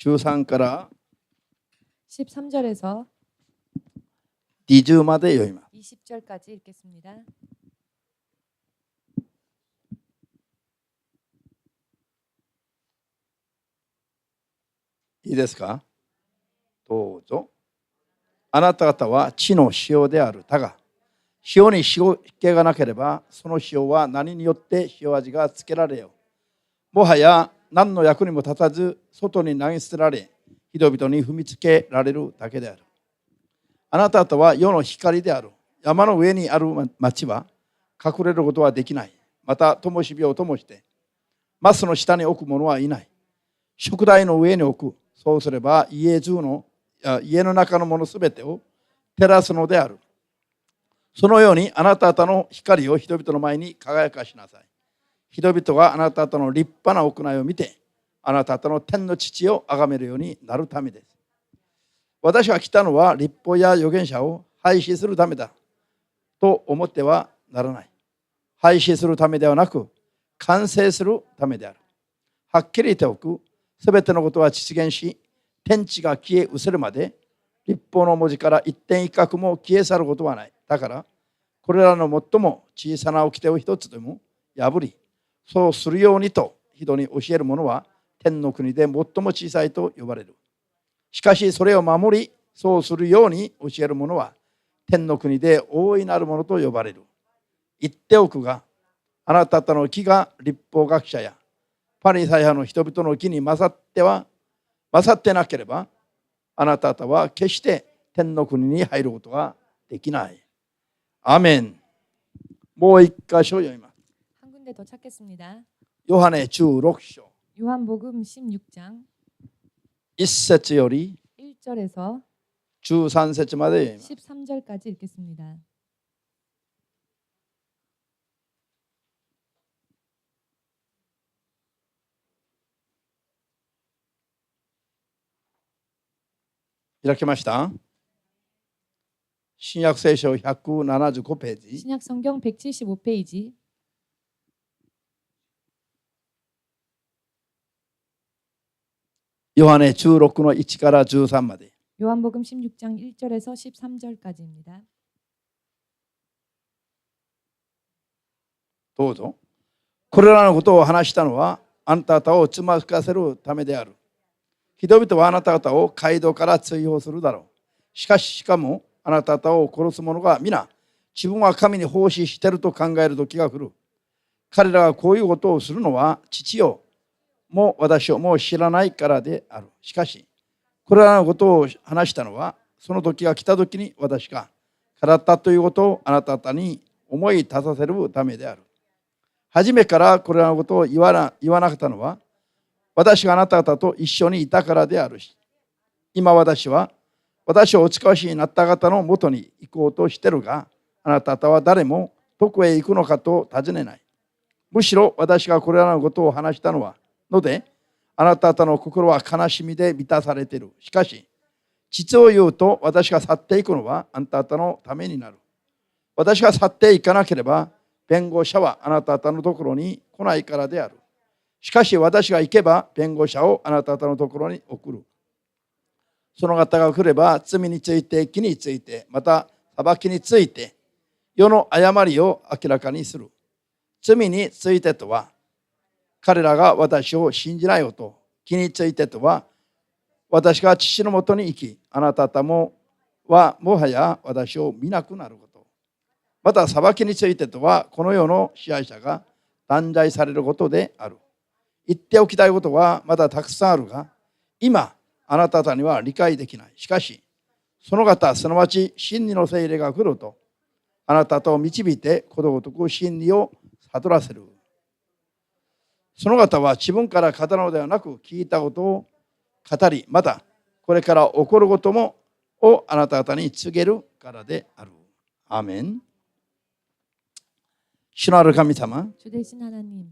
13から 13절에서 20まで読みます。 20절까지 읽겠습니다. いいですか。どうぞ。あなた方は地の塩である。だが塩に塩気がなければその塩は何によって塩味がつけられよう。もはや何の役にも立たず外に投げ捨てられ人々に踏みつけられるだけである。あなた方は世の光である。山の上にある町は隠れることはできない。また灯火を灯してマスの下に置く者はいない。食台の上に置く。そうすれば家の中のものすべてを照らすのである。そのようにあなた方の光を人々の前に輝かしなさい。人々があなた方の立派な行いを見てあなた方の天の父を崇めるようになるためです。私が来たのは律法や預言者を廃止するためだと思ってはならない。廃止するためではなく完成するためである。はっきり言っておく。すべてのことは実現し天地が消え失せるまで律法の文字から一点一画も消え去ることはない。だからこれらの最も小さな掟を一つでも破りそうするようにと人に教える者は天の国で最も小さいと呼ばれる。しかしそれを守りそうするように教える者は天の国で大いなる者と呼ばれる。言っておくがあなた方の義が律法学者やパリサイ派の人々の義に勝ってなければあなた方は決して天の国に入ることができない。アメン。もう一箇所読みます。 한 군데 더 찾겠습니다. 요한의 16장 요한복음 16장 1節より 1절에서 13節まで読みます。 13절까지 읽겠습니다. 이렇게 마시다. 신약聖書 175ページ 신약 성경 175페이지 요한의 16の1から13まで 요한복음 16장 1절에서 13절까지입니다. どうぞ。これらのことを話したのはあなた方をつまずかせるためである。人々はあなた方を街道から追放するだろう。しかもあなた方を殺す者が皆自分は神に奉仕していると考える時が来る。彼らがこういうことをするのは父よも私をもう知らないからである。しかしこれらのことを話したのはその時が来た時に私が語ったということをあなた方に思い立たせるためである。初めからこれらのことを言わなかったのは私があなた方と一緒にいたからであるし、今私をお使わしになった方のもとに行こうとしているが、あなた方は誰もどこへ行くのかと尋ねない。むしろ私がこれらのことを話したので、あなた方の心は悲しみで満たされている。しかし、実を言うと私が去っていくのはあなた方のためになる。私が去っていかなければ、弁護者はあなた方のところに来ないからである。しかし私が行けば弁護者をあなた方のところに送る。その方が来れば罪について義についてまた裁きについて世の誤りを明らかにする。罪についてとは彼らが私を信じないこと。義についてとは私が父のもとに行きあなた方はもはや私を見なくなること。また裁きについてとはこの世の支配者が断罪されることである。言っておきたいことはまだたくさんあるが、今あなた方には理解できない。しかし、その方、すなわち真理の聖霊が来ると、あなた方を導いてことごとく真理を悟らせる。その方は自分から語るのではなく、聞いたことを語り、またこれから起こることをあなた方に告げるからである。アーメン。主なる神様、 주 되신 하나님,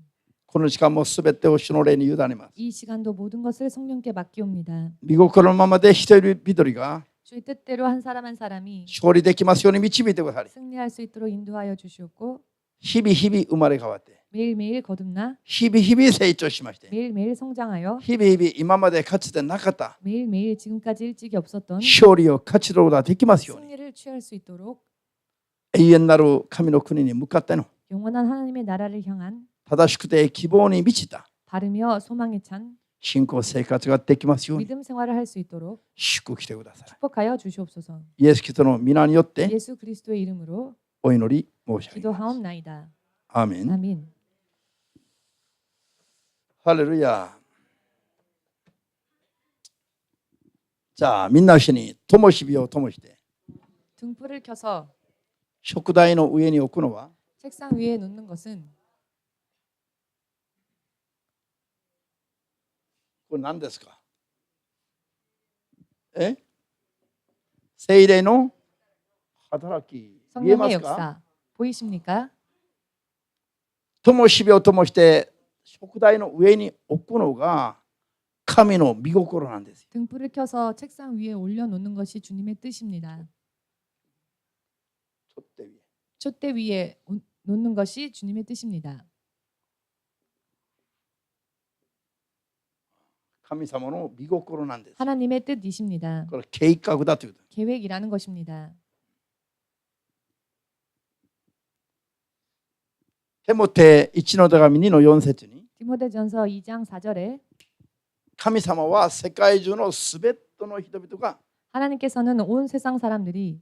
この時間もすべてを主の霊に委ねます。 이 시간도 모든 것을 성령께 맡기옵니다. 御心のままで一人一人が 주의 뜻대로 한 사람이 勝利できますように導いてください。 승리할 수 있도록 인도하여 주시옵고 日々日々生まれ変わって 매일매일 거듭나 日々日々成長しまして 매일매일 성장하여 日々日々今までかつてなかった 매일매일 지금까지 일찍이 없었던 勝利を勝ち取ることができますように 승리를 취할 수 있도록 永遠なる神の国に向かっての 영원한 하나님의 나라를 향한 正しくて希望に満ちた 바르며 소망에 찬 信仰生活ができますように 믿음 생활을 할 수 있도록 祝福してください 축복하여 주시옵소서. イエス・キリストの皆によって 예수 그리스도의 이름으로 お祈り申し上げます 기도하옵나이다. アーメン 아멘. ハレルヤじゃあみんな一緒に灯火を灯して 등불을 켜서 食台の上に置くのは 책상 위에 놓는 것은 これ何ですか聖霊の働き見えま 성령의 すか 역사 보이십니까? 灯火を灯して食台の上に置くのが神の御心なんですよ 등불을 켜서 책상 위에 올려놓는 것이 주님의 뜻입니다. ちょっと上 촛대 위에 놓는 것이 주님의 뜻입니다. 神様の御心なんです 하나님의 뜻이십니다. これ計画だということ 계획이라는 것입니다. テモテ1の手紙2の4節に 디모데전서 2장 4절에 神様は世界中のすべての人々が 하나님께서는 온 세상 사람들이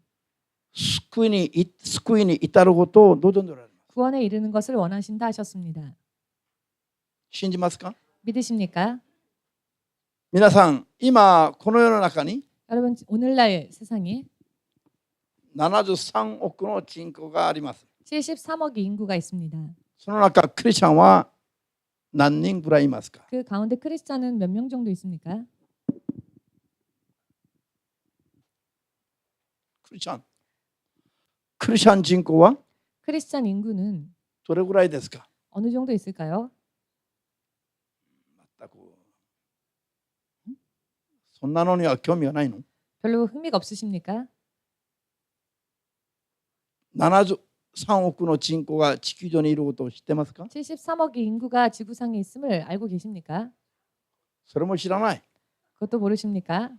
救いに至ることを望んでおられます 구원에 이르는 것을 원하신다 하셨습니다. 信じますか 믿으십니까? 皆さん今この世の中に 여러분 오늘날 세상에 73億の人口があります 73억의 인구가 있습니다. その中クリスチャンは何人ぐらいいますか 그 가운데 크리스찬은 몇 명 정도 있습니까? クリスチャン人口は 크리스찬 인구는 どれぐらいですか 어느 정도 있을까요? 全くそんなのには興味がないの 별로 흥미가 없으십니까? 73億の人口が地球上にいることを知ってますか 73억의 인구가 지구상에 있음을 알고 계십니까? それも知らない 그것도 모르십니까?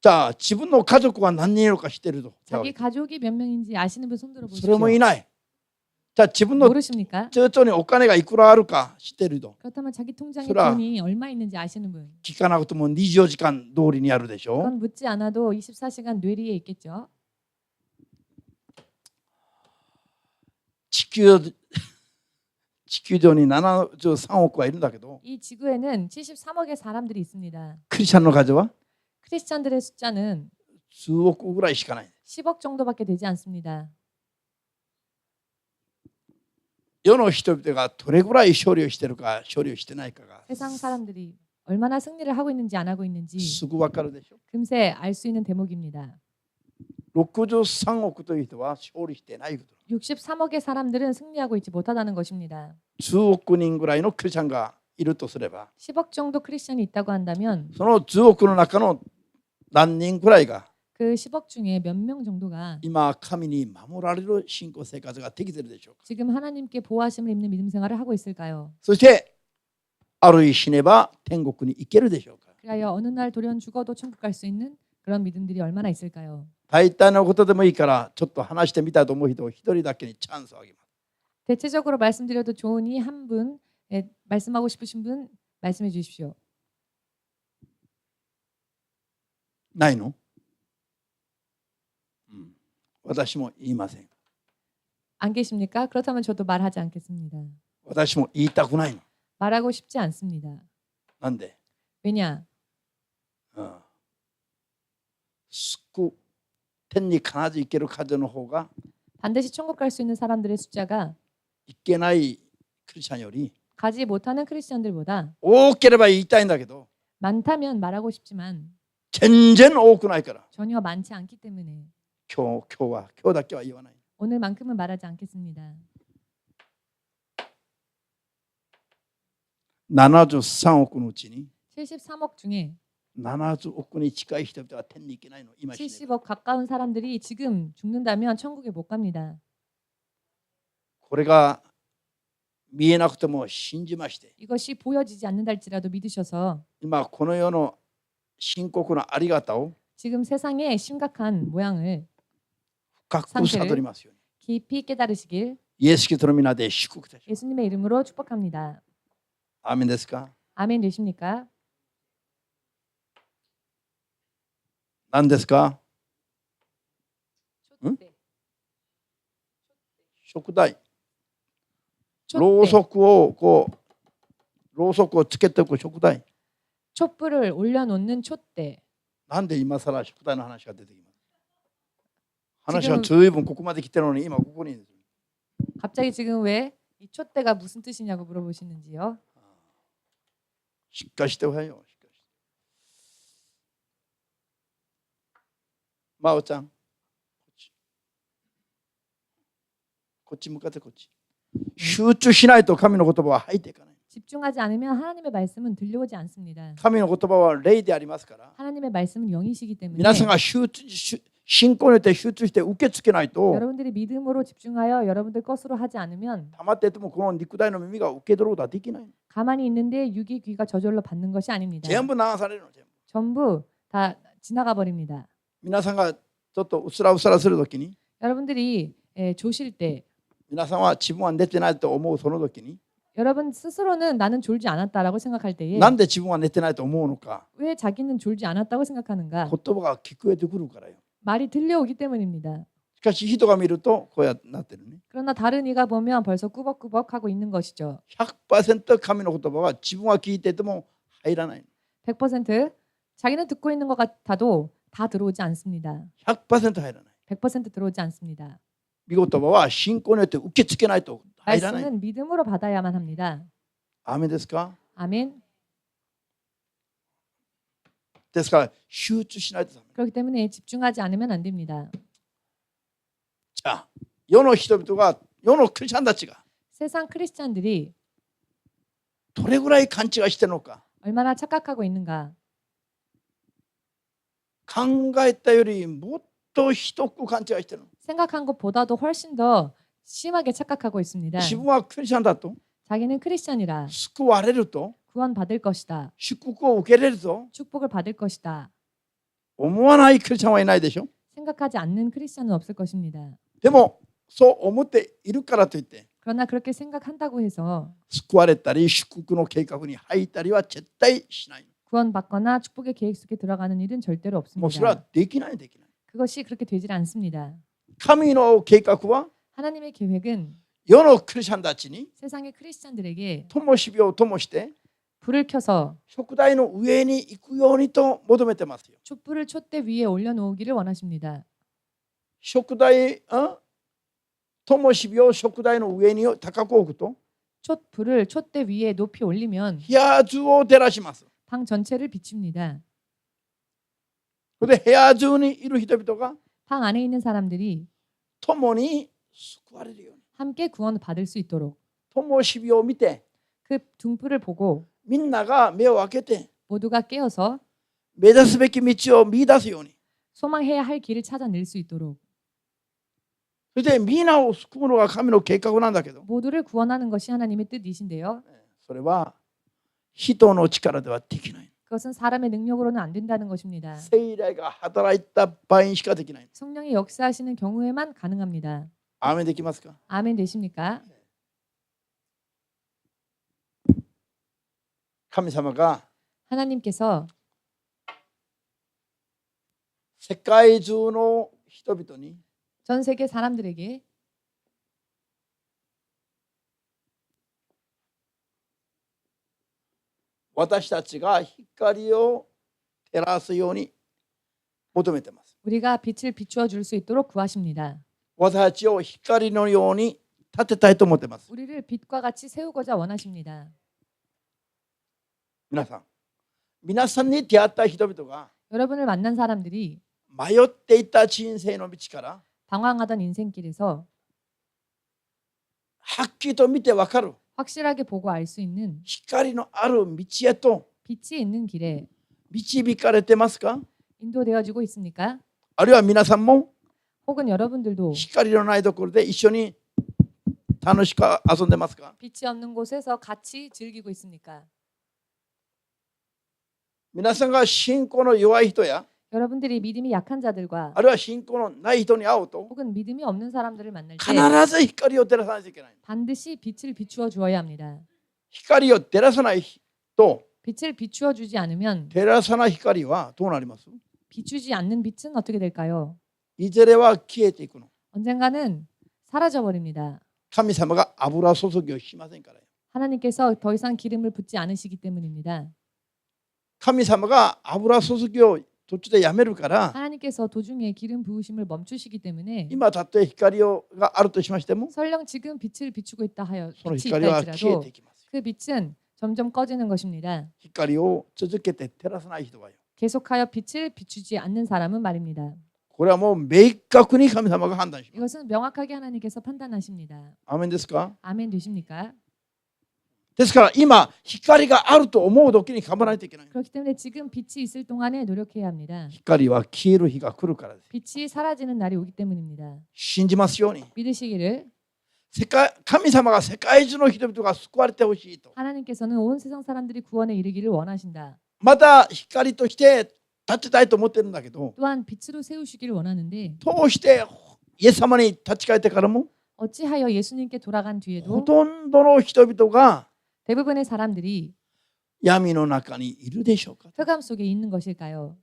じゃあ自分の家族は何人いるか知ってると 자기 가족이 몇 명인지 아시는 분 손들어 それも 보십시오. いないじゃあ自分の 모르십니까? 手帳にお金がいくらあるか知ってると 그렇다면 자기 통장에 그라. 돈이 얼마 있는지 아시는 분. 聞かなくても24時間通りにあるでしょ 그건 묻지 않아도 24시간 뇌리에 있겠죠. 地球上に73億はいるんだけど 이 지구에는 73억의 사람들이 있습니다. クリスチャンの数は 크리스찬들의 숫자는 数億ぐらいしかない 10억 정도밖에 되지 않습니다. 世の人々がどれぐらい勝利をしているか勝利をしてないかが 세상 사람들이 얼마나 승리를 하고 있는지 안 하고 있는지 すぐ分かるでしょ 금세 알 수 있는 대목입니다. 63億という人は勝利してないこと 63억의 사람들은 승리하고 있지 못하다는 것입니다. 数億人ぐらいのクリスチャンがいるとすれば 10억 정도 크리스찬이 있다고 한다면 その数億の中の何人ぐらいが 그 10억 중에 몇 명 정도가 今神に守られる信仰生活ができているでしょうか 지금 하나님께 보호하심을 입는 믿음 생활을 하고 있을까요? そしてある日死ねば天国に行けるでしょうか 그리하여 어느 날 돌연 죽어도 천국 갈 수 있는 그런 믿음들이 얼마나 있을까요? 大体のことでもいいからちょっと話してみたいと思う人を一人だけにチャンスをあげます 대체적으로 말씀드려도 좋으니 한 분 말씀하고 싶으신 분 말씀해 주십시오. ないの、私も言いません 안 계십니까? 그렇다면 저도 말하지 않겠습니다. 私も言いたくないの 말하고 싶지 않습니다. なんで、 왜냐? 天に必ず行ける数の方が 반드시 천국 갈 수 있는 사람들의 숫자가 行けないクリスチャンより 가지 못하는 크리스천들보다 多ければ言いたいんだけど 많다면 말하고 싶지만 全然多くないから 전혀 많지 않기 때문에 今日だけは言わない 오늘만큼은 말하지 않겠습니다. 73億のうちに 73억 중에 70億に近い人々は天に行けないの今死ねば 70억 가까운 사람들이 지금 죽는다면 천국에 못 갑니다. これが見えなくても信じまして、 이것이 보여지지 않는다 할지라도 믿으셔서 今この世の深刻なありがたを 지금 세상의 심각한 모양을 深く悟りますように 깊이 깨달으시길 イエス・キリストの皆で祝福いたします。 예수님의 이름으로 축복합니다. アーメンですか？ 아멘 되십니까? 何ですか？ 촛대. 食台。 촛대. ろうそくをこうろうそくをつけておく食台。 촛불을 올려놓는 촛대. なんで今更食台の話が出てきます？ 話 지금 は随分ここまで来てるのに今ここにいるんです。 갑자기 지금 왜 이 촛대가 무슨 뜻이냐고 물어보시는지요? しっかりしておはよう。しっかりして。真央ちゃん、こっち。こっち向かってこっち。集中しないと神の言葉は入っていかない。 집중하지 않으면 하나님의 말씀은 들려오지 않습니다. 神の言葉は霊でありますから、 하나님의 말씀은 영이시기 때문에 皆さんが信仰によって集中して受け付けないと、 여러분들이 믿음으로 집중하여 여러분들 것으로 하지 않으면 溜まっていてもこの肉体の耳が受け取ることはできない。 가만히 있는데 육이 귀가 저절로 받는 것이 아닙니다. 全部流されるの。全部。 전부 다 지나가 버립니다. 皆さんがちょっとうすらうすらするときに、 여러분들이 조실 때 皆さんは自分は寝てないと思うその時に、 여러분 스스로는 나는 졸지 않았다라고 생각할 때에 なんで自分は寝てないと思うのか、 왜 자기는 졸지 않았다고 생각하는가? 言葉が聞こえてくるからよ。 말이 들려오기 때문입니다. しかし人が見るとこうやってなってるね。 그러나 다른 이가 보면 벌써 꾸벅꾸벅 하고 있는 것이죠. 100% 神の言葉は自分は聞いてても入らない。 100% 자기는 듣고 있는 것 같아도 다 들어오지 않습니다. 100% 入らない。 100% 들어오지 않습니다. 御言葉は信仰によって受け付けないと入らない。 말씀은 믿음으로 받아야만 합니다. アーメンですか？ 아멘. ですから集中しないとダメ。 그렇기 때문에 집중하지 않으면 안 됩니다. じゃあ世の人々が、世のクリスチャンたちが 세상 크리스찬들이 どれぐらい勘違いしてるのか、 얼마나 착각하고 있는가? 考えたよりもっとひどく勘違いしてるの。 생각한 것보다도 훨씬 더 심하게 착각하고 있습니다. 自分はクリスチャンだと、 자기는 크리스찬이라 救われると、 구원받을 것이다. 祝福を受けれるぞ、 축복을 받을 것이다. 思わないクリスチャンはいないでしょ。 생각하지 않는 크리스찬은 없을 것입니다. でもそう思っているからといって 그러나 그렇게 생각한다고 해서 救われたり祝福の計画に入ったりは絶対しない。 구원받거나 축복의 계획 속에 들어가는 일은 절대로 もうそれは 없습니다. できないできない。 그것이 그렇게 되질 않습니다. 神の計画は 하나님의 계획은 世のクリスチャンたちに 세상의 크리스찬들에게 灯火を灯して 불을 켜서 食台の上に行くようにと求めてますよ。 촛불을 촛대 위에 올려놓기를 원하십니다. 食台、灯火を食台の上に高く置くと 촛불을 촛대 위에 높이 올리면 部屋中を照らします。 방 전체를 비춥니다. それで部屋中にいる人々が 방 안에 있는 사람들이 共に救われるように、 함께 구원을 받을 수 있도록 灯火を見て 그 등불을 보고 みんなが目を開けて 모두가 깨어서 目指すべき道を見出すように、 소망해야 할 길을 찾아낼 수 있도록 そして皆を救うのが神の計画なんだけど、 모두를 구원하는 것이 하나님의 뜻이신데요. それは人の力ではできない。 그것은 사람의 능력으로는 안 된다는 것입니다. 聖霊が働いた場合にしかできない。 성령이 역사하시는 경우에만 가능합니다. アーメンできますか？ 아멘 되십니까? 神様が 하나님께서 世界中の人々に 전 세계 사람들에게 私たちが光を照らすように求めています。 우리가 빛을 비추어 줄 수 있도록 구하십니다. 私たちを光のように立てたいと思っています。 우리를 빛과 같이 세우고자 원하십니다. 皆さんに出会った人々が 여러분을 만난 사람들이 迷っていた人生の道から 방황하던 인생길에서 はっきりと見てわかる 확실하게 보고 알 수 있는 光のある道へと 빛이 있는 길에 導かれてますか？ 인도되어지고 있습니까? あるいは皆さんも 혹은 여러분들도 光のないところで一緒に楽しく遊んでますか？ 빛이 없는 곳에서 같이 즐기고 있습니까? 皆さんが信仰の弱い人や 여러분들이 믿음이 약한 자들과 あるいは信仰のない人に会うと 혹은 믿음이 없는 사람들을 만날 必 때 ず光を照らさないといけない。 반드시 빛을 비추어 주어야 합니다. 光を照らさないと 빛을 비추어 주지 않으면 照らさない光はどうなります？ 비추지 않는 빛은 어떻게 될까요? いずれは消えていくの。 언젠가는 사라져 버립니다. 神様が油注ぎをしませんからよ。 하나님께서 더 이상 기름을 붓지 않으시기 때문입니다. 神様が油注ぎを途中でやめるから 하나님께서 도중에 기름 부으심을 멈추시기 때문에 今たとえ光があるとしましても 설령 지금 빛을 비추고 있다 하여 その 빛이 光 있다 は消え 할지라도 ていきます。 그 빛은 점점 꺼지는 것입니다. 光を続けて照らさない人はよ。 계속하여 빛을 비추지 않는 사람은 말입니다. これはもう明確に神様が判断します。 이것은 명확하게 하나님께서 판단하십니다. アーメンですか？ 아멘 되십니까? ですから今光があると思う時に噛まないといけない。 그렇기 때문에 지금 빛이 있을 동안에 노력해야 합니다. 光は消える日が来るからです。 빛이 사라지는 날이 오기 때문입니다. 信じますように。 믿으시기를 神様が世界中の人々が救われてほしいと。 하나님께서는 온 세상 사람들이 구원에 이르기를 원하신다. また光として立ちたいと思ってるんだけど、 또한 빛으로 세우시기를 원하는데 どうしてイエス様に立ち返ってからも 어찌하여 예수님께 돌아간 ほ 뒤에도 とんどの人々が 대부분의 사람들이 闇の中にいるでしょうか。 흑암 속에 있는 것일까요?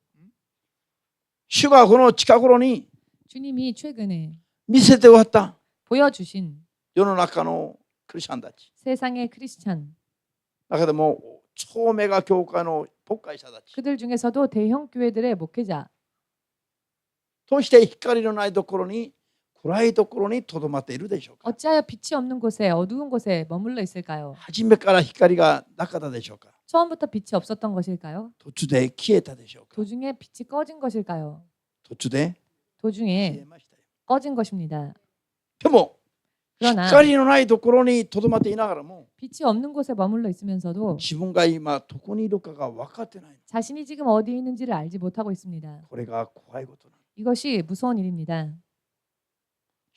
主がこの近頃に 주님이 최근에 見せて終わった 보여주신 世の中のクリスチャンたち 세상의 크리스찬 中でも超メガ教会の牧会者たち 그들 중에서도 대형 교회들의 목회자 として光のないところに暗いところにとどまっているでしょうか。 어찌하여 빛이 없는 곳에 어두운 곳에 머물러 있을까요? 初めから光がなかったでしょうか。 처음부터 빛이 없었던 것일까요? 途中で消えたでしょうか。 도중에 빛이 꺼진 것일까요? 途中で消 도중에 えましたよ。 꺼진 것입니다. でも 그러나 光のないところにとどまっていながらも 빛이 없는 곳에 머물러 있으면서도 自分が今どこにいるかが分かってないの。 자신이 지금 어디에 있는지를 알지 못하고 있습니다. これが怖いことなの。 이것이 무서운 일입니다.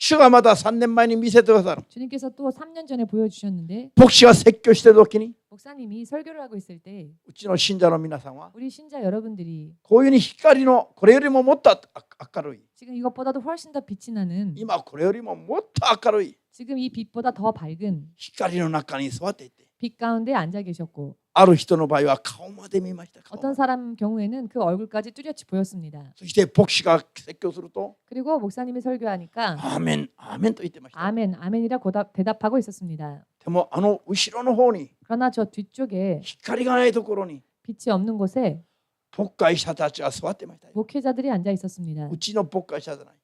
主がまた3年前に見せてくださる。 주님께서 또 3년 전에 보여주셨는데 牧師が説教している時に 목사님이 설교를 하고 있을 때 うちの信者の皆さんは 우리 신자 여러분들이 こういうふうに光のこれよりももっと明るい 지금 이것보다도 훨씬 더 빛이 나는 今これよりももっと明るい 지금 이 빛보다 더 밝은 光の中に座っていて 빛 가운데 앉아 계셨고 ある人の場合は顔まで見ました。顔ま 어떤 で 사람 경우에는 그 얼굴까지 뚜렷이 보였습니다. そして牧師が説教すると 그리고 목사님이 설교하니까 アーメンアーメンと言ってました。 아멘 아멘이라 대답하고 있었습니다. でもあの後ろの方に 그러나 저 뒤쪽에 光がないところに 빛이 없는 곳에 牧会者たちが座ってましたよ。 목회자들이 앉아 있었습니다. うちの牧会者じゃない。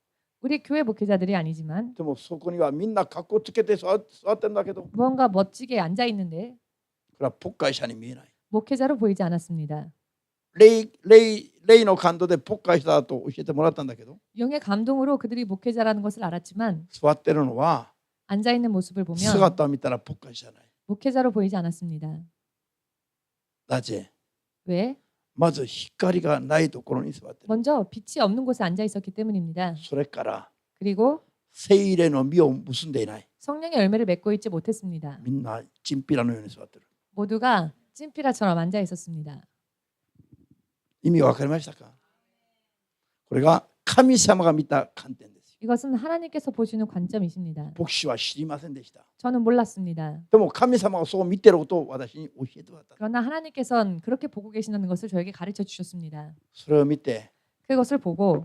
우리 교회 목회자들이 아니지만 でもそこにはみんな格好つけて座ってるんだけど、 무언가 멋지게 앉아 있는데 これは牧会者に見えない。 목회자로 보이지 않았습니다. 霊の感動で牧会者だと教えてもらったんだけど、 영의 감동으로 그들이 목회자라는 것을 알았지만 座ってるのは 앉아 있는 모습을 보면 姿を見たら牧会者じゃない。 목회자로 보이지 않았습니다. なぜ？ 왜? まず光がないところに座ってる。 먼저 빛이 없는 곳에 앉아 있었기 때문입니다. それから 그리고 聖霊の実を結んでいない。 성령의 열매를 맺고 있지 못했습니다. みんなチンピラのように座ってる。 모두가 찐피라처럼 앉아 있었습니다. 意味が分かりましたか？これが神様が見た観点です。 이것은 하나님께서 보시는 관점이십니다. 牧師は知りませんでした。 저는 몰랐습니다. でも神様がそう見てることを私に教えてくださった。 그러나 하나님께서는 그렇게 보고 계신다는 것을 저에게 가르쳐 주셨습니다. それを見て 그것을 보고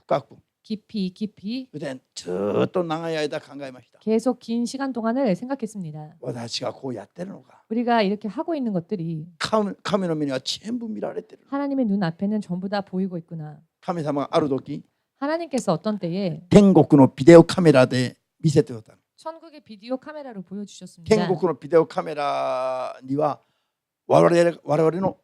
深く 깊이 それでずっと長い間考えました。 계속 긴 시간 동안을 생각했습니다. 私がこうやってるのか。 우리가 이렇게 하고 있는 것들이 神の目には全部見られてる。 하나님의 눈 앞에는 전부 다 보이고 있구나. 神様がある時 하나님께서 어떤 때에 天国のビデオカメラで見せてくださる。 천국의 비디오 카메라로 보여주셨습니다. 天国のビデオカメラには我々の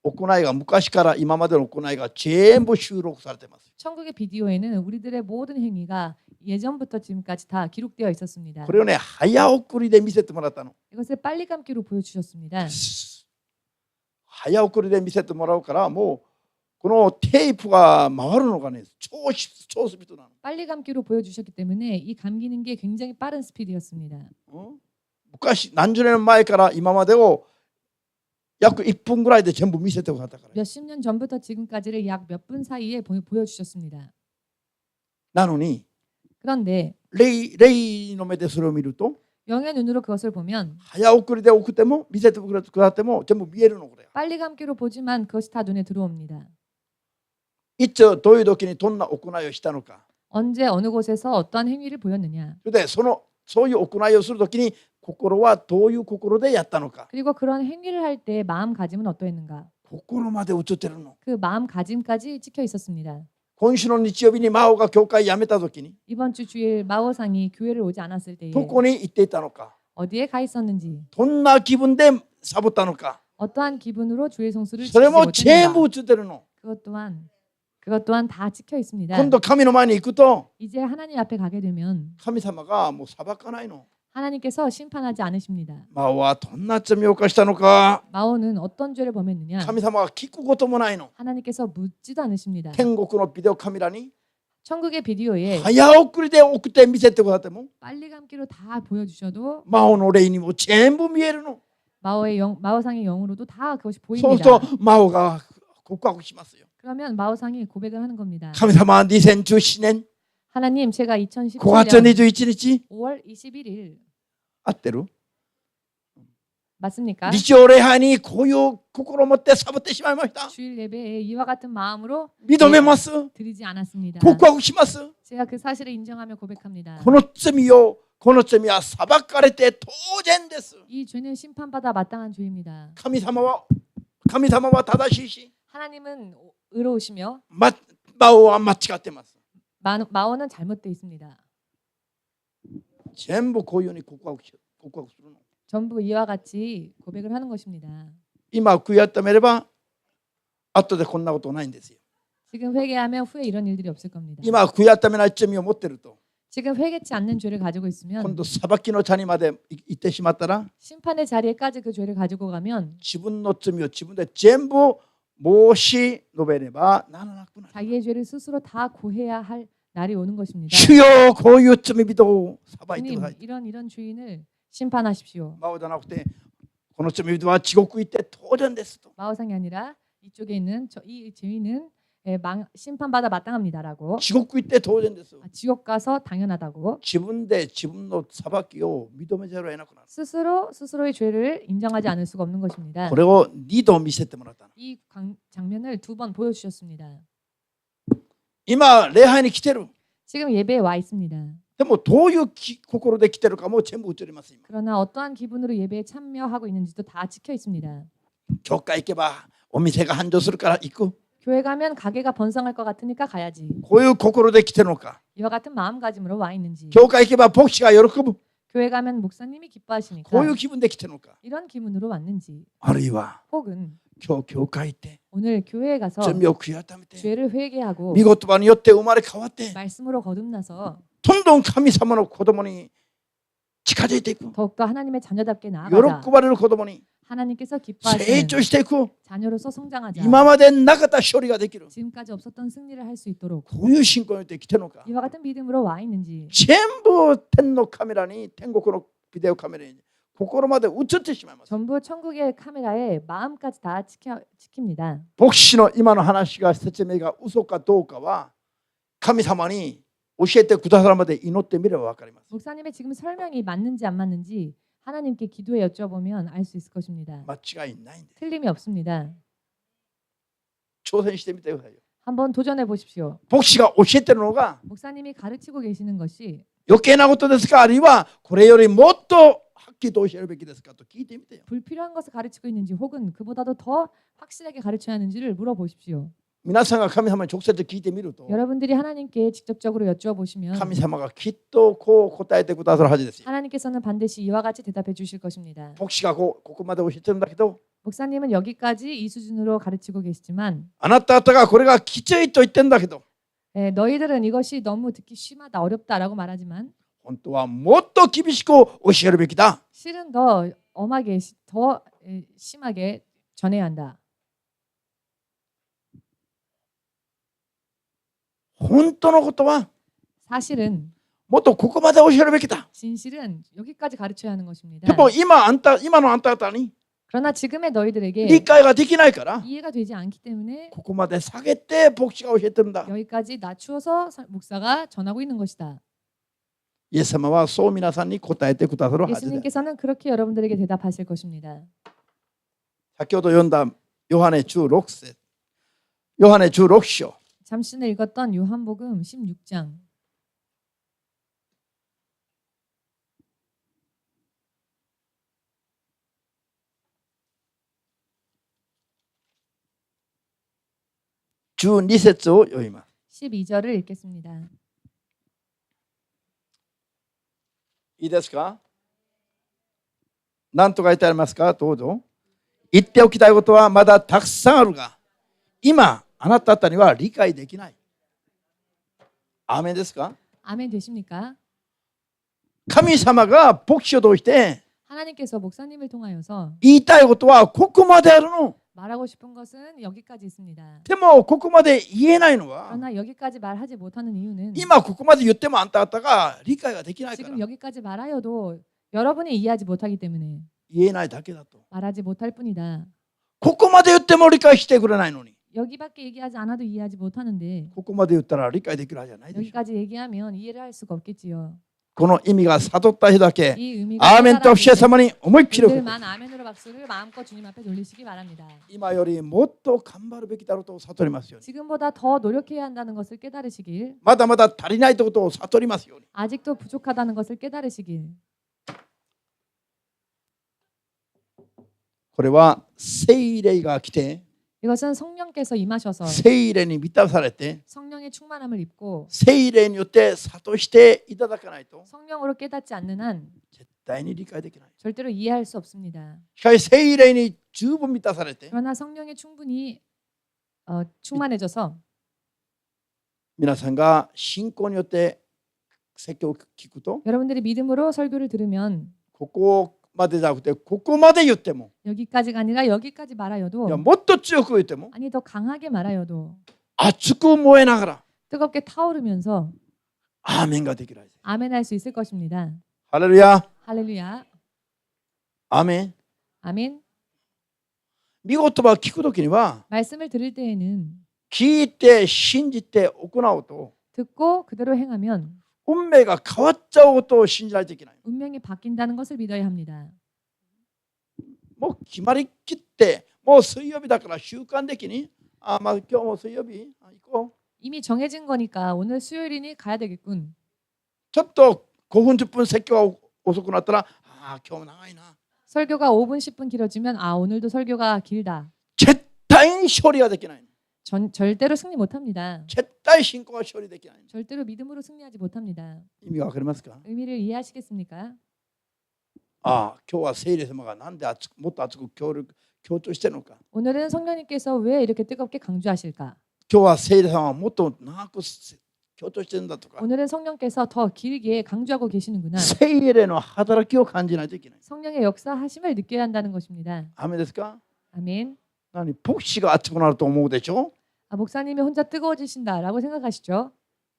行いが昔から今までの行いが全部収録されています。 천국의 비디오에는 우리들의 모든 행위가 예전부터 지금까지 다 기록되어 있었습니다. これをね早送りで見せてもらったの。 이것을 빨리 감기로 보여주셨습니다. 早送りで見せてもらうからもうこのテープが回るのがね、超スピードなの。 빨리 감기로 보여주셨기 때문에 이 감기는 게 굉장히 빠른 스피드였습니다. 昔何十年前から今までを約1分ぐらいで全部見せてくれたから。 몇십 년 전부터 지금까지를 약 몇 분 사이에 보여주셨습니다. なのに 그런데 霊の目でそれを見ると 영의 눈으로 그것을 보면 早送りで送っても見せてくだっても全部見えるのこれ。 빨리 감기로 보지만 그것이 다 눈에 들어옵니다. いつどういう時にどんな行いをしたのか。 언제 어느 곳에서 어떠한 행위를 보였느냐. それでそういう行いをする時に心はどういう心でやったのか。 그리고 그런 행위를 할 때 마음가짐은 어떠했는가. 心まで映ってるの。 그 마음가짐까지 찍혀 있었습니다. 今週の日曜日にマオが教会辞めた時に 이번 주 주일 마오상이 교회를 오지 않았을 때에 どこに行っていたのか。 어디에 가 있었는지, どんな気分でサボったのか。 어떠한 기분으로 주일 성수를 それ 지키지 も全部 못했는가. 映ってるの。 그것 또한 다 찍혀 있습니다. 今度神の前に行くと 이제 하나님 앞에 가게 되면 神様がもう裁かないの。 하나님께서 심판하지 않으십니다. マオはどんな罪を犯したのか 마오는 어떤 죄를 범했느냐. 神様は聞くこともないの。 하나님께서 묻지도 않으십니다. 天国のビデオカメラに 천국의 비디오에 早送りで送って見せてくださっても 빨리 감기로 다 보여주셔도 マオの霊にも全部見えるの。 마오상의 영으로도 다 그것이 そうする 보입니다. とマオが告白しますよ。 그러면 마오상이 고백을 하는 겁니다. 神様は2017年 하나님, 제가 5月 2017년 21日 5월 21일 合ってる 맞습니까? 日曜礼拝にこういう心を持ってサボってしまいました。 주일 예배에 이와 같은 마음으로 認めます。 드리지 않았습니다. 告白します。 제가 그 사실을 인정하며 고백합니다. この罪は裁かれて当然です。 이 죄는 심판받아 마땅한 죄입니다. 神様は正しいし、 하나님은 의로우시며 マオは間違ってます。 마오는 잘못되어 있습니다. 全部こういうふうに告白するの。 전부 이와 같이 고백을 하는 것입니다. 今悔い改めれば後でこんなことないんですよ。 지금 회개하면 후에 이런 일들이 없을 겁니다. 今悔い改めない罪を持ってると 지금 회개치 않는 죄를 가지고 今 있으면 度裁きの茶にまで行ってしまったら 심판의 자리에까지 그 죄를 가지고 가면 自分の罪を自分で全部申し述べればならなくなる。 자기의 죄를 스스로 다 고해야 할 날이 오는 것입니다. 主よこういう罪人を裁いてく 주님, ださい。 이런 주인을 심판하십시오. マオじゃなくてこの罪人は地獄行って当然ですと。 마오상이 아니라 이쪽에 있는 이 죄인은 심판받아 마땅합니다라고. 地獄行って当然です。 지옥 가서 당연하다고. 自分で自分の裁きを認めざるを得なくなる。 스스로의 죄를 인정하지 않을 수가 없는 것입니다. これを2度見せてもらったの。 이 장면을 2번 보여주셨습니다. 今礼拝に来てる。 지금 예배에 와 있습니다. でもどういう心で来てるかも全部映ります。今 그러나 어떠한 기분으로 예배에 참여하고 있는지도 다 찍혀 있습니다. 教会行けばお店が繁盛するから行く。 교회 가면 가게가 번성할 것 같으니까 가야지. こういう心で来てるのか。 이와 같은 마음가짐으로 와 있는지. 教会行けば牧師が喜ぶ。 교회 가면 목사님이 기뻐하시니까 こういう気分で来てるのか。 이런 기분으로 왔는지. あるいは 혹은 今日教会行って 오늘 교회에 가서 罪を悔い改めて 죄를 회개하고 御言葉によって生まれ変わって 말씀으로 거듭나서 どんどん神様の子供に近づいていく。 더욱더 하나님의 자녀답게 나아가자. 喜ばれる子供に 하나님께서 成 기뻐하시는 長していく。 자녀로서 성장하자. 今までなかった勝利ができる。 지금까지 없었던 승리를 할 수 있도록 こういう信仰によって来てるのか。 이와 같은 믿음으로 와 있는지. 全部天のカメラに天国のビデオカメラに心まで映ってしまいます。 전부 천국의 카메라에 마음까지 다 찍힙니다. 牧師の今の話が説明が嘘かどうかは神様に教えてくださるまで祈ってみればわかります。 목사님의 지금 설명이 맞는지 안 맞는지 하나님께 기도해 여쭤보면 알 수 있을 것입니다. 間違いないんです。 틀림이 없습니다. 挑戦してみてくださいよ。 한번 도전해 보십시오. 牧師が教えてるのが 목사님이 가르치고 계시는 것이 余計なことですか、あるいはこれよりもっとはっきりと教えるべきですかと聞いてみてよ。 불필요한 것을 가르치고 있는지 혹은 그보다도 더 확실하게 가르쳐야 하는지를 물어보십시오. 皆さんが神様に直接聞いてみると 여러분들이 하나님께 직접적으로 여쭈어보시면 神様がきっとこう答えてくださるはずですよ。 하나님께서는 반드시 이와 같이 대답해 주실 것입니다. 牧師がここまで教えてるんだけど 목사님은 여기까지 이 수준으로 가르치고 계시지만 あなた方がこれがきついと言ってんだけど 너희들은 이것이 너무 듣기 심하다 어렵다라고 말하지만 本当はもっと厳しく教えるべきだ。 실은 더 엄하게 더 심하게 전해야 한다. 本当のことは 사실은 もっとここまで教えるべきだ。 진실은 여기까지 가르쳐야 하는 것입니다. でも今のあんた方に 그러나 지금의 너희들에게 理解ができないから 이해가 되지 않기 때문에 ここまで下げて牧師が教えてるんだ。 여기까지 낮추어서 목사가 전하고 있는 것이다. イエス様はそう皆さんに答えてくださるはずで、 예수님께서는 그렇게 여러분들에게 대답하실 것입니다. 先ほど読んだヨハネ16節、ヨハネ16章、 잠시 전에 읽었던 요한복음 16장 12節を読みます。 12절을 읽겠습니다. いいですか？何と書いてありますか？どうぞ。言っておきたいことはまだたくさんあるが、今あなた方には理解できない。アーメンですか？ 아멘 되십니까? 神様が牧師を通して 하나님께서 목사님을 통하여서 言いたいことはここまであるの。 말하고 싶은 것은 여기까지 있습니다. でもここまで言えないのは 그러나 여기까지 말하지 못하는 이유는 今ここまで言ってもあんた方が理解ができないから 지금 여기까지 말하여도 여러분이 이해하지 못하기 때문에 言えないだけだと。 말하지 못할 뿐이다. ここまで言っても理解してくれないのに 여기밖에 얘기하지 않아도 이해하지 못하는데 ここまで言ったら理解できるはずじゃないでしょ。 여기까지 얘기하면 이해를 할 수가 없겠지요. この意味が悟った人だけ 이 의미가 アーメンと主イエス様に思いっきり 분들만 아멘으로 박수를 마음껏 주님 앞에 돌리시기 바랍니다. 今よりもっと頑張るべきだろうと悟りますように。 지금보다 더 노력해야 한다는 것을 깨달으시길, まだまだ足りないということを悟りますように。 아직도 부족하다는 것을 깨달으시길. これは聖霊が来て 이것은 성령께서 임하셔서 聖霊に満たされて 성령의 충만함을 입고 聖霊によって諭していただかないと 성령으로 깨닫지 않는 한 絶対に理解できない。 절대로 이해할 수 없습니다. しかし聖霊に十分満たされて 그러나 성령에 충분히 충만해져서 皆さんが信仰によって説教を聞くと 여러분들이 믿음으로 설교를 들으면 ここまでじゃなくてここまで言っても 여기까지가 아니라 여기까지 말하여도 いやもっと強く言っても 아니 더 강하게 말하여도 熱く燃えながら 뜨겁게 타오르면서 アーメンができる。 아멘할 수 있을 것입니다. ハレルヤ。 할렐루야. アーメン。 아멘. 御言葉を聞くときには 말씀을 들을 때에는 聞いて信じて行うと 듣고 그대로 행하면 運命が変わっちゃうことを信じないといけない。 운명이 바뀐다는 것을 믿어야 합니다. もう決まりきってもう水曜日だから習慣的にまあ今日も水曜日行こう。 이미 정해진 거니까 오늘 수요일이니 가야 되겠군. ちょっと5分10分説教が遅くなったら今日も長いな。 설교가 5분 10분 길어지면 오늘도 설교가 길다. 絶対に勝利ができない。 절대로 승리 못합니다. 絶対信仰は勝利できない。 절대로 믿음으로 승리하지 못합니다. 意味がわかりますか？ 의미를 이해하시겠습니까? 今日は聖霊様がなんでもっと熱く強調してるのか。 오늘은 성령님께서 왜 이렇게 뜨겁게 강조하실까? 今日は聖霊様はもっと長く強調してるんだとか。 오늘은 성령께서 더 길게 강조하고 계시는구나. 聖霊の働きを感じないといけない。 성령의 역사하심을 느껴야 한다는 것입니다. アーメンですか？ 아멘. 何牧師が熱くなると思うでしょ？ 목사님이 혼자 뜨거워지신다라고 생각하시죠?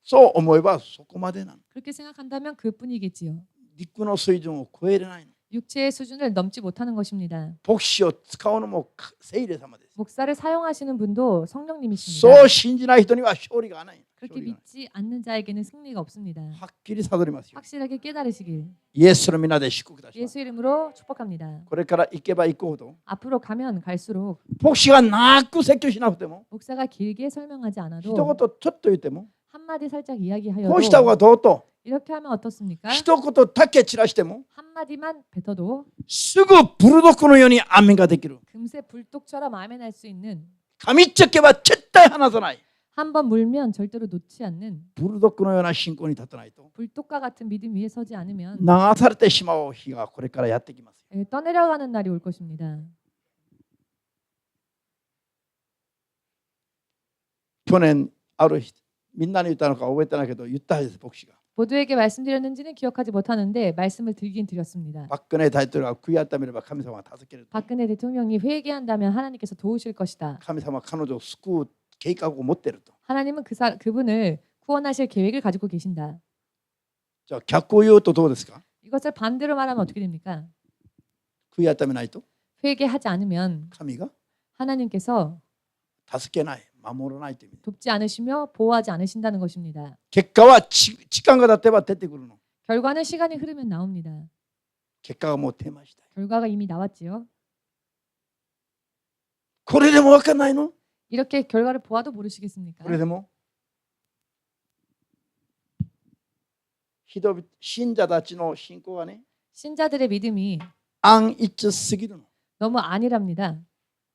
そう思えばそこまでなの。 그렇게 생각한다면 그뿐이겠지요. 肉の水準を超えれないの。 육체의 수준을 넘지 못하는 것입니다. 牧師を使うのも聖霊様です。 목사를 사용하시는 분도 성령님이십니다. そう信じない人には勝利がない。 그렇게 믿지 않는 자에게는 승리가 없습니다. はっきり悟りますよ。 확실하게 깨달으시길 イエスの皆で祝福いたします。 예수 이름으로 축복합니다. これから行けば行くほど 앞으로 가면 갈수록 牧師が長く説教しなくても 목사가 길게 설명하지 一 않아도 言ちょっと言っても 한마디 살짝 こうした方 이야기하여도 がどうと 이렇게 하면 어떻습니까? 一言だけ散らしても 한마디만 뱉어도 すぐブルドックのようにアーメンができる。 금세 불독처럼 아멘할 수 있는 噛みつけば絶対離さない。 한번 물면 절대로 놓지 않는 ブルドックのような信仰に立たないと 불독과 같은 믿음 위에 서지 않으면 流されてしまう日がこれからやってきます。 떠내려가는 날이 올 것입니다. 去年ある日みんなに言ったのか覚えてないけど言ったはずです牧師が。 모두에게 말씀드렸는지는 기억하지 못하는데 말씀을 드리긴 드렸습니다. 박근혜大統領が悔い改めれば神様は助ける。 박근혜 대통령이 회개한다면 하나님께서 도우실 것이다. 神様は彼女を救う計画を持っていると。 하나님은 그분을 후원하실 계획을 가지고 계신다. じゃあ逆を言うとどうですか？ 이것을 반대로 말하면 어떻게 됩니까? 悔い改めないと 회개하지 않으면 神が 하나님께서 助けない、守らないという意味。 돕지 않으시며 보호하지 않으신다는 것입니다. 結果は時間が経てば出てくるの。 결과는 시간이 흐르면 나옵니다. 結果がもう出ました。 결과가 이미 나왔지요. これでも分かんないの？ 이렇게 결과를 보아도 모르시겠습니까? これでも人々信者たちの信仰はね、 신자들의 믿음이 安逸すぎるの。 너무 안일합니다.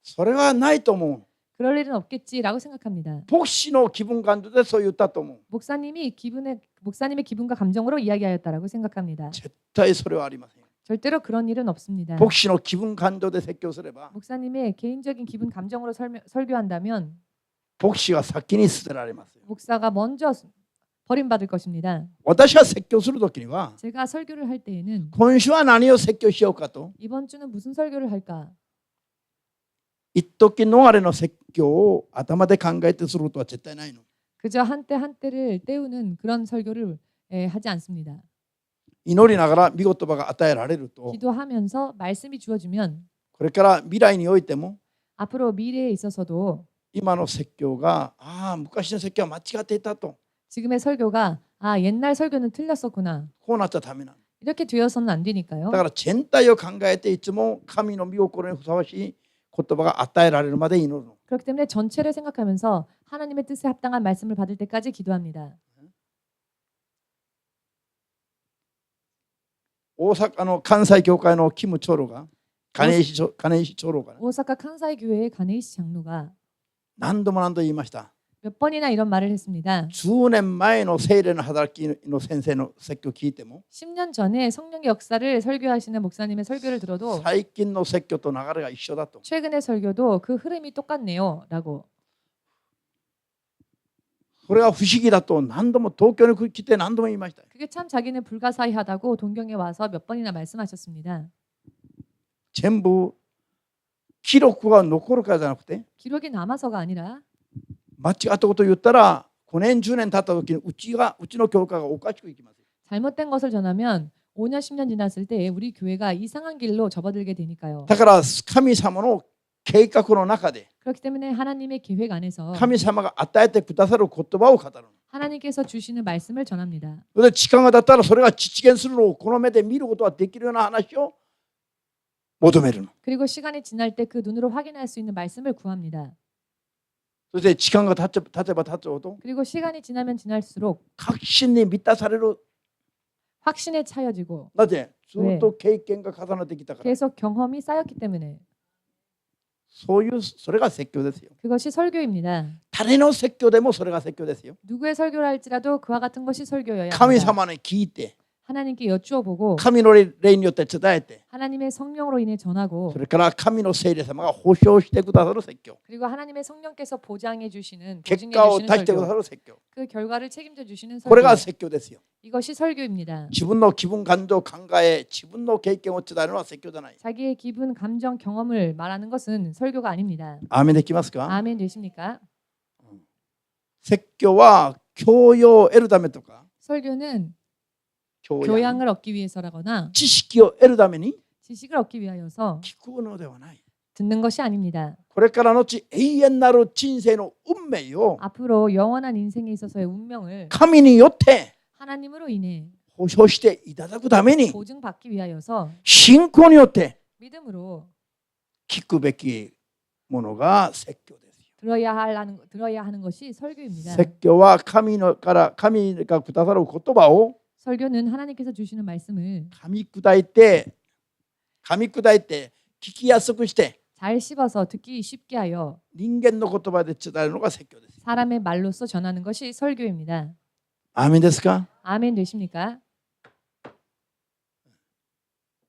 それはないと思う。 그럴 일은 없겠지라고 생각합니다. 牧師の気分感情でそう言ったと思う。 목사님의 기분과 감정으로 이야기하였다라고 생각합니다. 絶対それはありません。 절대로 그런 일은 없습니다. 牧師の気分感情で説教すれば、 목사님의 개인적인 기분 감정으로 설교한다면 牧師は先に捨てられますよ。 목사가 먼저 버림받을 것입니다. 私が説教するときには、 제가 설교를 할 때에는 今週は何を説教しようかと、 이번 주는 무슨 설교를 할까? 一時逃れの説教を頭で考えてすることは絶対ないの。 그저 한때 한때를 때우는 그런 설교를 하지 않습니다. 祈りながら御言葉が与えられると、 기도하면서 말씀이 주어지면 これから未来においても 앞으로 미래에 있어서도 今の説教が昔の説教は間違っていたと 지금의 설교가 옛날 설교는 틀렸었구나. こうなっちゃダメなの。 이렇게 되어서는 안 되니까요. だから全体を考えていつも神の御心にふさわしい言葉が与えられるまで祈るの。 그렇기 때문에 전체를 생각하면서 하나님의 뜻에 합당한 말씀을 받을 때까지 기도합니다. 大阪の関西教会のキム長老が金石長老が 오사카 칸사이 교회의 가네이시 장로가 何度も言いました。 몇 번이나 이런 말을 했습니다. 10年前の聖霊の働きの先生の説教を聞いても 10년 전에 성령의 역사를 설교하시는 목사님의 설교를 들어도 最近の説教と流れが一緒だと。 최근의 설교도 그 흐름이 똑같네요 라고. これが不思議だと何度も東京に来て何度も言いました。 그게 참 자기는 불가사의하다고 동경에 와서 몇 번이나 말씀하셨습니다. 全部記録が残るからじゃなくて 기록이 남아서가 아니라 間違ったことを言ったら5年10年経った時にうちの教会がおかしくいきます。 잘못된 것을 전하면 5년 10년 지났을 때 우리 교회가 이상한 길로 접어들게 되니까요. だから神様の計画の中で 그렇기 때문에 하나님의 계획 안에서 神様が与えてくださる言葉を語る。 하나님께서 주시는 말씀을 전합니다. それで時間が経ったらそれが実現するのをこの目で見ることができるような話を求めるの。 그리고 시간이 지날 때 그 눈으로 확인할 수 있는 말씀을 구합니다. そして時間が経てば経つほど 그리고 시간이 지나면 지날수록 確信に満たされる。 확신에 차여지고 なぜずっと経験が重ねてきたから。 계속 경험이 쌓였기 때문에 それが説教ですよ。 그것이 설교입니다. 誰の説教でもそれが説教ですよ。 누구의 설교를 할지라도 그와 같은 것이 설교여야 神 합니다. 様に聞いて 하나님께 여쭈어보고 神の霊によって伝えて 하나님의 성령으로 인해 전하고 それから神の聖霊様が保証してくださる説教 그리고 하나님의 성령께서 보장해 주시는 結 보증해 果を 주시는 出してくだ 설교 さる説教 그 결과를 책임져 주시는 これが 설교 説教ですよ。 이것이 설교입니다. 自分の気分感情考え自分の経験を伝えるのは説教じゃない。 자기의 기분, 감정, 경험을 말하는 것은 설교가 아닙니다. アーメンできますか？ 아멘 되십니까? 説教は教養を得るためとか 설교는 教養 교양을 얻기 위해서라거나 知識を得るために 지식을 얻기 위하여서 聞くのではない。 듣는 것이 아닙니다. これからのち永遠なる人生の運命を 앞으로 영원한 인생에 있어서의 운명을 神によって 하나님으로 인해 保証していただくために 보증받기 위하여서 信仰によって 믿음으로 聞くべきものが説教ですよ。 들어야 하는 것이 설교입니다. 説教は神がくださる言葉を 설교는 하나님께서 주시는 말씀을 噛み砕いて聞きやすくして 잘 씹어서 듣기 쉽게 하여 人間の言葉で伝えるのが説教です。 사람의 말로써 전하는 것이 설교입니다. アーメンですか？ 아멘 되십니까?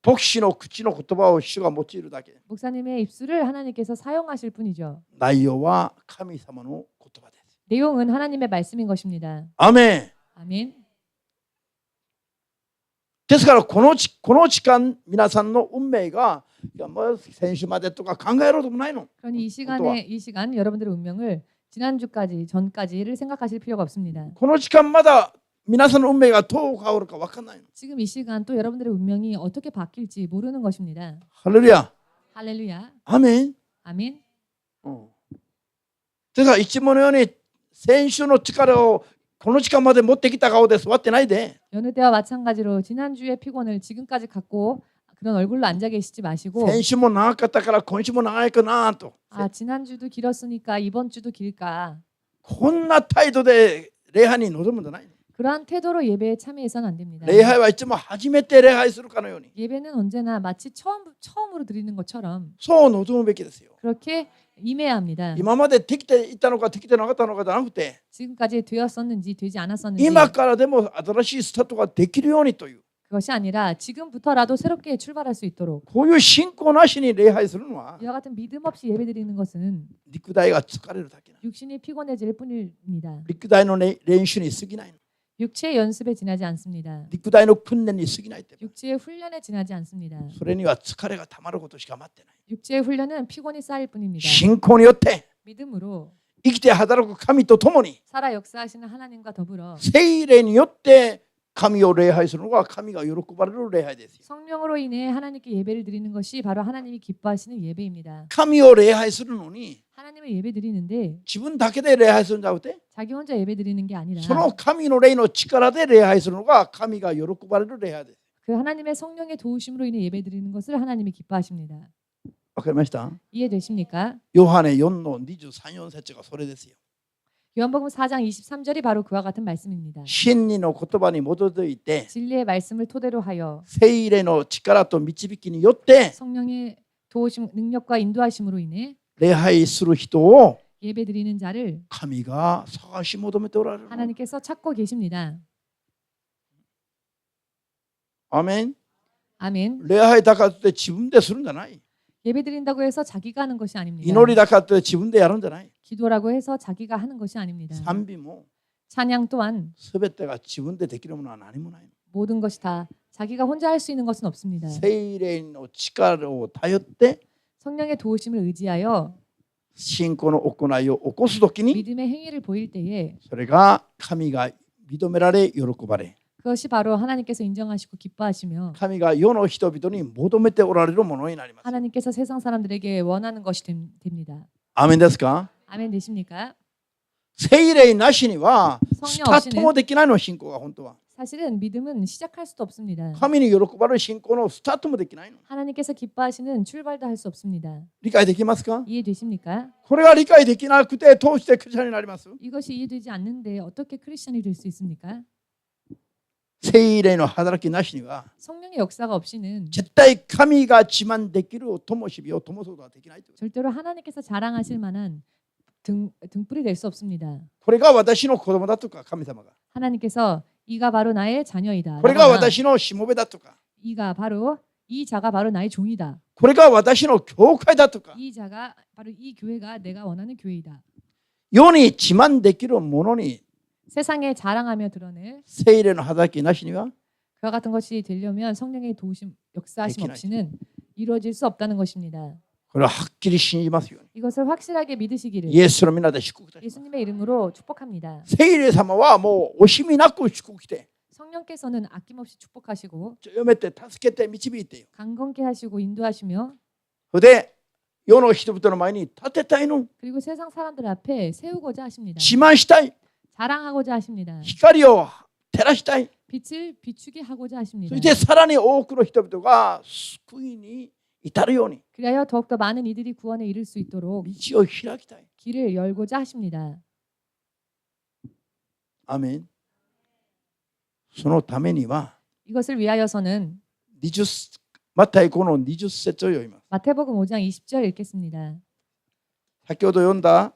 牧師の口の言葉を主が用いるだけ。 목사님의 입술을 하나님께서 사용하실 뿐이죠. 内容は神様の言葉です。 내용은 하나님의 말씀인 것입니다. アーメン。 아멘. ですからこの時間皆さんの運命がもう先週までとか考えることもないの。 그러니 이 시간 여러분들의 운명을 지난주까지 전까지를 생각하실 필요가 없습니다. この時間まだ皆さんの運命がどう変わるか分かんないの。 지금 이 시간 또 여러분들의 운명이 어떻게 바뀔지 모르는 것입니다. ハレルヤ。 할렐루야. アメン。 아멘. だからいつものように先週の力をこの時間まで持ってきた顔で座ってないで。 여느 때와 마찬가지로 지난주의 피곤을 지금까지 갖고 그런 얼굴로 앉아 계시지 마시고 先週も長かったから今週も長いかなと。 아, 지난주도 길었으니까 이번 주도 길까. こんな態度で礼拝に臨むんじゃない。 그러한 태도로 예배에 참여해서는 안 됩니다. 礼拝はいつも初めて礼拝するかのように 예배는 언제나 마치 처음으로 드리는 것처럼 そう望むべきですよ。 그렇게 임해야 합니다. 今までできていたのかできてなかったのかじゃなくて 지금까지 되었었는지 되지 않았었는지 今からでも新しいスタートができるようにという 그것이 아니라 지금부터라도 새롭게 출발할 수 있도록 こういう信仰なしに礼拝するのは 이와 같은 믿음 없이 예배드리는 것은 肉体が疲れるだけな。 육신이 피곤해질 뿐입니다. 肉体の練習に過ぎないの。 육체의 연습에 지나지 않습니다. 肉体の訓練に過ぎないって。 육체의 훈련에 지나지 않습니다. それには疲れがたまることしか待ってない。 육체의 훈련은 피곤이 쌓일 뿐입니다. 信仰によって 믿음으로 生きて働く神と共に 살아 역사하시는 하나님과 더불어 聖霊によって神を礼拝するのが神が喜ばれる礼拝ですよ。 성령으로 인해 하나님께 예배를 드리는 것이 바로 하나님이 기뻐하시는 예배입니다. 神を礼拝するのに 하나님을 예배 드리는데 自分だけで礼拝するんじゃなくて 자기 혼자 예배 드리는 게 아니라 その神の霊の力で礼拝するのが神が喜ばれる礼拝です。 그 하나님의 성령의 도우심으로 인해 예배 드리는 것을 하나님이 기뻐하십니다. わかりました？ 이해되십니까? ヨハネ4の23、4節がそれですよ。 요한복음 4장 23절이 바로 그와 같은 말씀입니다. 真理の言葉に基づいて 진리의 말씀을 토대로 하여 聖霊の力と導きによって 성령의 도우심 능력과 인도하심으로 인해 礼拝する人を 예배 드리는 자를 神が探し求めておられる。 하나님께서 찾고 계십니다. アーメン。 아멘. 礼拝だからって自分でするんじゃない。 예배 드린다고 해서 자기가 하는 것이 아닙니다. 祈りだからって自分でやるんじゃない。 기도라고 해서 자기가 하는 것이 아닙니다. 賛美も 찬양 또한 すべてが自分でできるものは何もない。 모든 것이 다 자기가 혼자 할 수 있는 것은 없습니다. 聖霊の力を頼って 성령의 도우심을 의지하여 信仰の行いを起こすときに 믿음의 행위를 보일 때에 それが神が認められ喜ばれ 그것이 바로 하나님께서 인정하시고 기뻐하시며 神が世の人々に求めておられるものになります。 하나님께서 세상 사람들에게 원하는 것이 됩니다. アーメンですか？ 아멘 되십니까? 聖霊なしにはス 성령 タートも 없이는 できないの信仰が本当は。 사실은 믿음은 시작할 수도 없습니다. 神に喜ばれる信仰のスタートもできないの。 하나님께서 기뻐하시는 출발도 할 수 없습니다. 理解できますか？ 이해되십니까? これが理解できなくて通してクリスチャンになります。 이것이 이해되지 않는데 어떻게 크리스천이 될 수 있습니까? 聖霊の働きなしには 성령의 역사가 없이는 絶対神が自慢できる灯火を灯すことはできない。 절대로 하나님께서 자랑하실 만한 등불이 될 수 없습니다. これが私の子供だとか神様が。 하나님께서 이가 바로 나의 자녀이다. これが私のしもべだとか。 이 자가 바로 나의 종이다. これが私の教会だとか。 이 자가 바로 이 교회가 내가 원하는 교회이다. 世に自慢できるものに 세상에 자랑하며 드러낼 聖霊の働きなしには 그와 같은 것이 되려면 성령의 도우심 역사하심 없이는 이루어질 수 없다는 것입니다. これははっきり信じますように。 이것을 확실하게 믿으시기를 イエスの皆で祝福いたします。 예수님의 이름으로 축복합니다. 聖霊様はもう惜しみなく祝福して 성령께서는 아낌없이 축복하시고 強めて助けて導いてよ。 강건케 하시고 인도하시며 それで世の人々の前に立てたいの。 그리고 세상 사람들 앞에 세우고자 하십니다. 自慢したい。 자랑하고자 하십니다. 光を照らしたい。 빛을 비추게 하고자 そ 하십니다. してさらに多くの人々が救いに至るように 그리하여 더욱더 많은 이들이 구원에 이를 수 있도록 道を開きたい。 길을 열고자 하십니다. アーメン。そのためには 이것을 위하여서는 20マタイ5の20節を読みます。 마태복음 5장 20절 읽겠습니다. 先ほど読んだ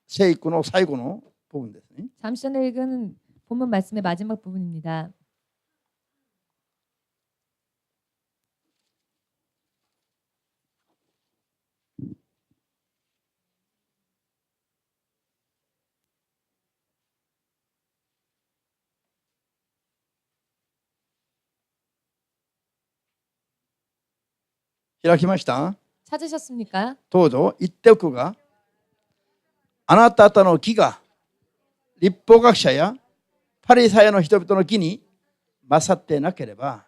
聖句の最後の部分ですね。 잠시 전에 읽은 본문 말씀의 마지막 부분입니다.開きました。 찾으셨습니까? どうぞ言っておくがあなた方の義が立法学者やパリサイの人々の義に勝ってなければ、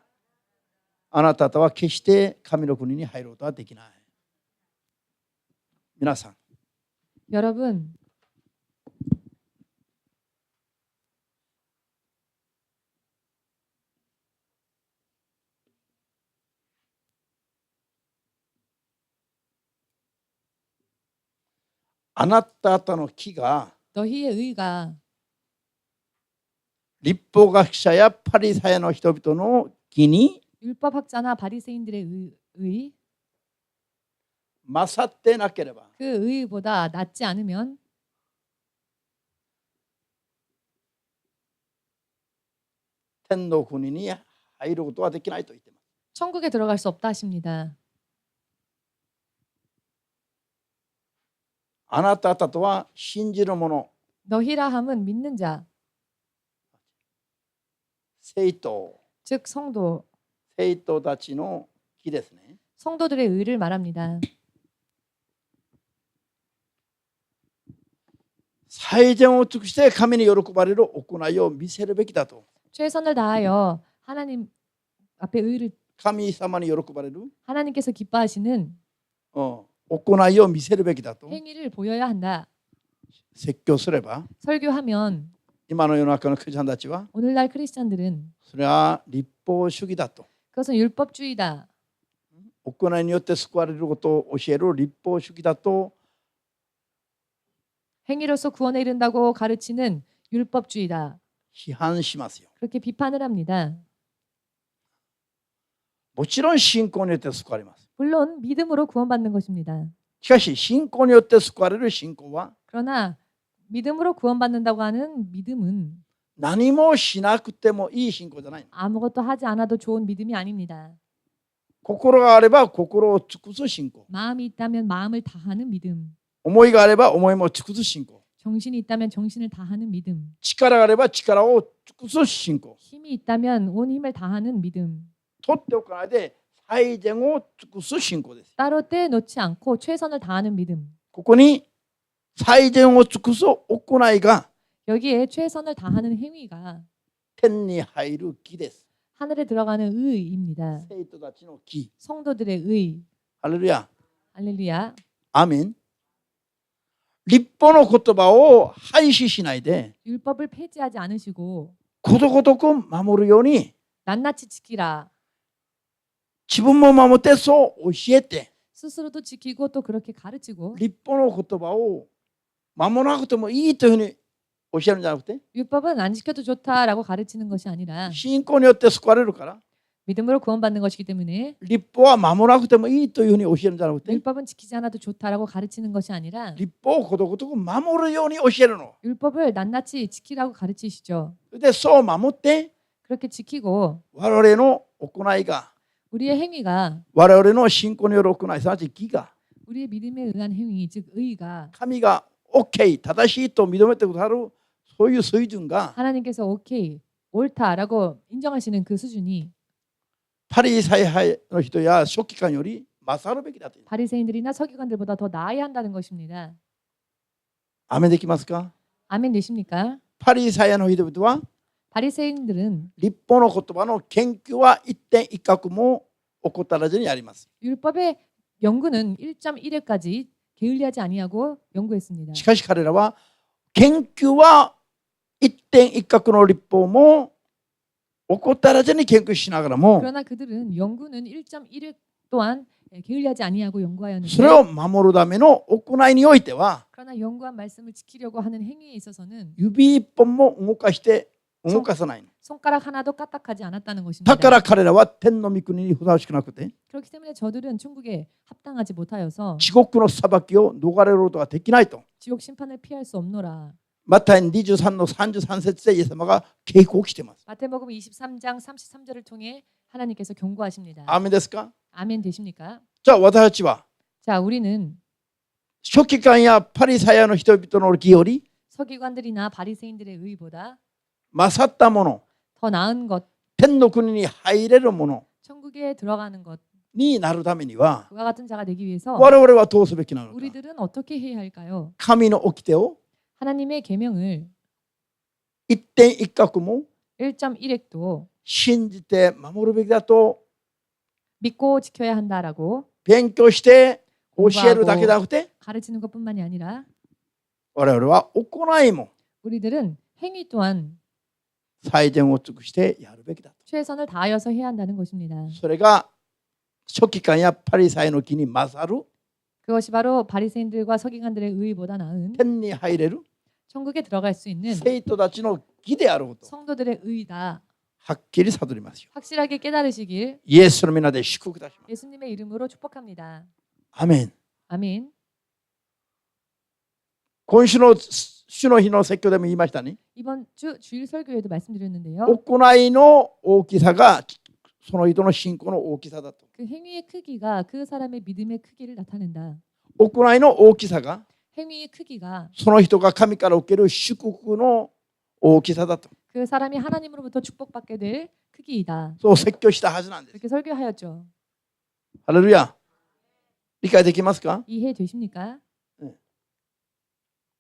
あなた方は決して神の国に入ることはできない。皆さん、 여러분, あなた方の義が 너희의 의가 立法学者やパリサイの人々の義に 율법학자나 바리새인들의 의, 勝ってなければ、 그 의보다 낫지 않으면 天の国に入ることはできないと言っています。 천국에 들어갈 수 없다 하십니다. あなた方とは信じる者、 너희라 함은 믿는 자, 聖徒、 즉 성도, 聖徒たちの義ですね。 성도들의 의를 말합니다. 最善を尽くして神に喜ばれる行いを見せるべきだと。 최선을 다하여 하나님 앞에 의를, 神様に喜ばれる 하나님께서 기뻐하시는 行いを見せるべきだと 행위를 보여야 한다. 説教すれば、 설교하면 今の世の中のクリスチャンたちは 오늘날 크리스찬들은 それは立法主義だと、 그것은 율법주의다. 行いによって救われることを教える立法主義だと 행위로서 구원에 이른다고 가르치는 율법주의다. 批判しますよ。 그렇게 비판을 합니다. もちろん信仰によって救われます。 물론 믿음으로 구원받는 것입니다. しかし信仰によって救われる信仰は 그러나 믿음으로 구원받는다고 하는 믿음은 何もしなくてもいい信仰じゃない。 아무것도 하지 않아도 좋은 믿음이 아닙니다. 心があれば心を尽くす信仰、 마음이 있다면 마음을 다하는 믿음, 思いがあれば思いも尽くす信仰、 정신이 있다면 정신을 다하는 믿음, 力があれば力を尽くす信仰、 힘이 있다면 온 힘을 다하는 믿음, 取っておかないで最善を尽くす信仰です。 따로 떼놓지 않고 최선을 다하는 믿음. ここに最善を尽くす行いが 여기에 최선을 다하는 행위가 天に入る義です。 하늘에 들어가는 의입니다. 生徒たちの義。 성도들의 의. ハレルヤ。 할렐루야. アーメン。立法の言葉を廃止しないで 율법을 폐지하지 않으시고 ことごとく守るように 낱낱이 지키라. 自分も守ってそう教えて 스스로도 지키고 또 그렇게 가르치고 立法の言葉を守らなくてもいいというふうに教えるんじゃなくて 율법은 안 지켜도 좋다라고 가르치는 것이 아니라 信仰によって救われるから 믿음으로 구원받는 것이기 때문에 立法は守らなくてもいいというふうに教えるんじゃなくて 율법은 지키지 않아도 좋다라고 가르치는 것이 아니라 立法をことごとく守るように教えるの。 율법을 낱낱이 지키라고 가르치시죠. でそう守って 그렇게 지키고 我々の行いが 우리의 행위가 我々の信仰による行いすなわち義が 우리의 믿음에 의한 행위 즉 의가 神が OK 正しいと認めてくださるそういう水準が 하나님께서 오케이 옳다라고 인정하시는 그 수준이 パリサイ派の人や書記官より勝るべきだと。 바리새인들이나 서기관들보다 더 나아야 한다는 것입니다. アメできますか？ 아멘 되십니까? パリサイ派の人々は 바리새인들은 立法の言葉の研究は一点一角も怠らずにやります。 율법의 연구는 1.1회까지 게을리하지 아니하고 연구했습니다. しかし彼らは研究は一点一角の立法も怠らずに研究しながらも 그러나 그들은 연구는 1.1회 또한 게을리하지 아니하고 それ 연구하였는데 を守るための行いにおいては 그러나 연구한 말씀을 지키려고 하는 행위에 있어서는 指一本も動かさないの。 손가락 하나도 까딱하지 않았다는 것입니다. だから彼らは天の御国にふさわしくなくて 그렇기 때문에 저들은 천국에 합당하지 못하여서 地獄の裁きを逃れることができないと。 지옥 심판을 피할 수 없노라. マタイ23の33節でイエス様が警告しています。 마태복음 23장 33절을 통해 하나님께서 경고하십니다. アーメンですか？ 아멘 되십니까? じゃあ私たちは 자, 우리는 書記官やパリサイ派の人々の義より 서기관들이나 바리새인들의 의보다 勝ったもの、 더 나은 것, 天の国に入れるもの 천국에 들어가는 것, になるためには 그와 같은 자가 되기 위해서 我々はどうすべきなのか。 우리들은 어떻게 해야 할까요? 神の掟を 하나님의 계명을 一点一画も 1.1획도 信じて守るべきだと 믿고 지켜야 한다라고 勉強して教えるだけじゃなくて 가르치는 것뿐만이 아니라 我々は行いも 우리들은 행위 또한 最善を尽くしてやるべきだと。 최선을 다하여서 해야 한다는 것입니다. それが書記官やパリサイの木に勝る 그것이 바로 바리새인들과 서기관들의 의보다 나은 天に入れる 천국에 들어갈 수 있는 生徒たちの義であること 성도들의 의다. はっきり悟りますよ。 확실하게 깨달으시길 イエスの皆で祝福いたします。 예수님의 이름으로 축복합니다. アメン。 아멘. 今週の主の日の説教でも言いましたね。 이번 주 주일 설교에도 말씀드렸는데요. 行いの大きさがその人の信仰の大きさだと。 그 행위의 크기가 그 사람의 믿음의 크기를 나타낸다. 行いの大きさが 행위의 크기가 その人が神から受ける祝福の大きさだと。 그 사람이 하나님으로부터 축복받게 될 크기이다. そう説教したはずなんです。 그렇게 설교하였죠. ハレルヤ。理解できますか？ 이해되십니까?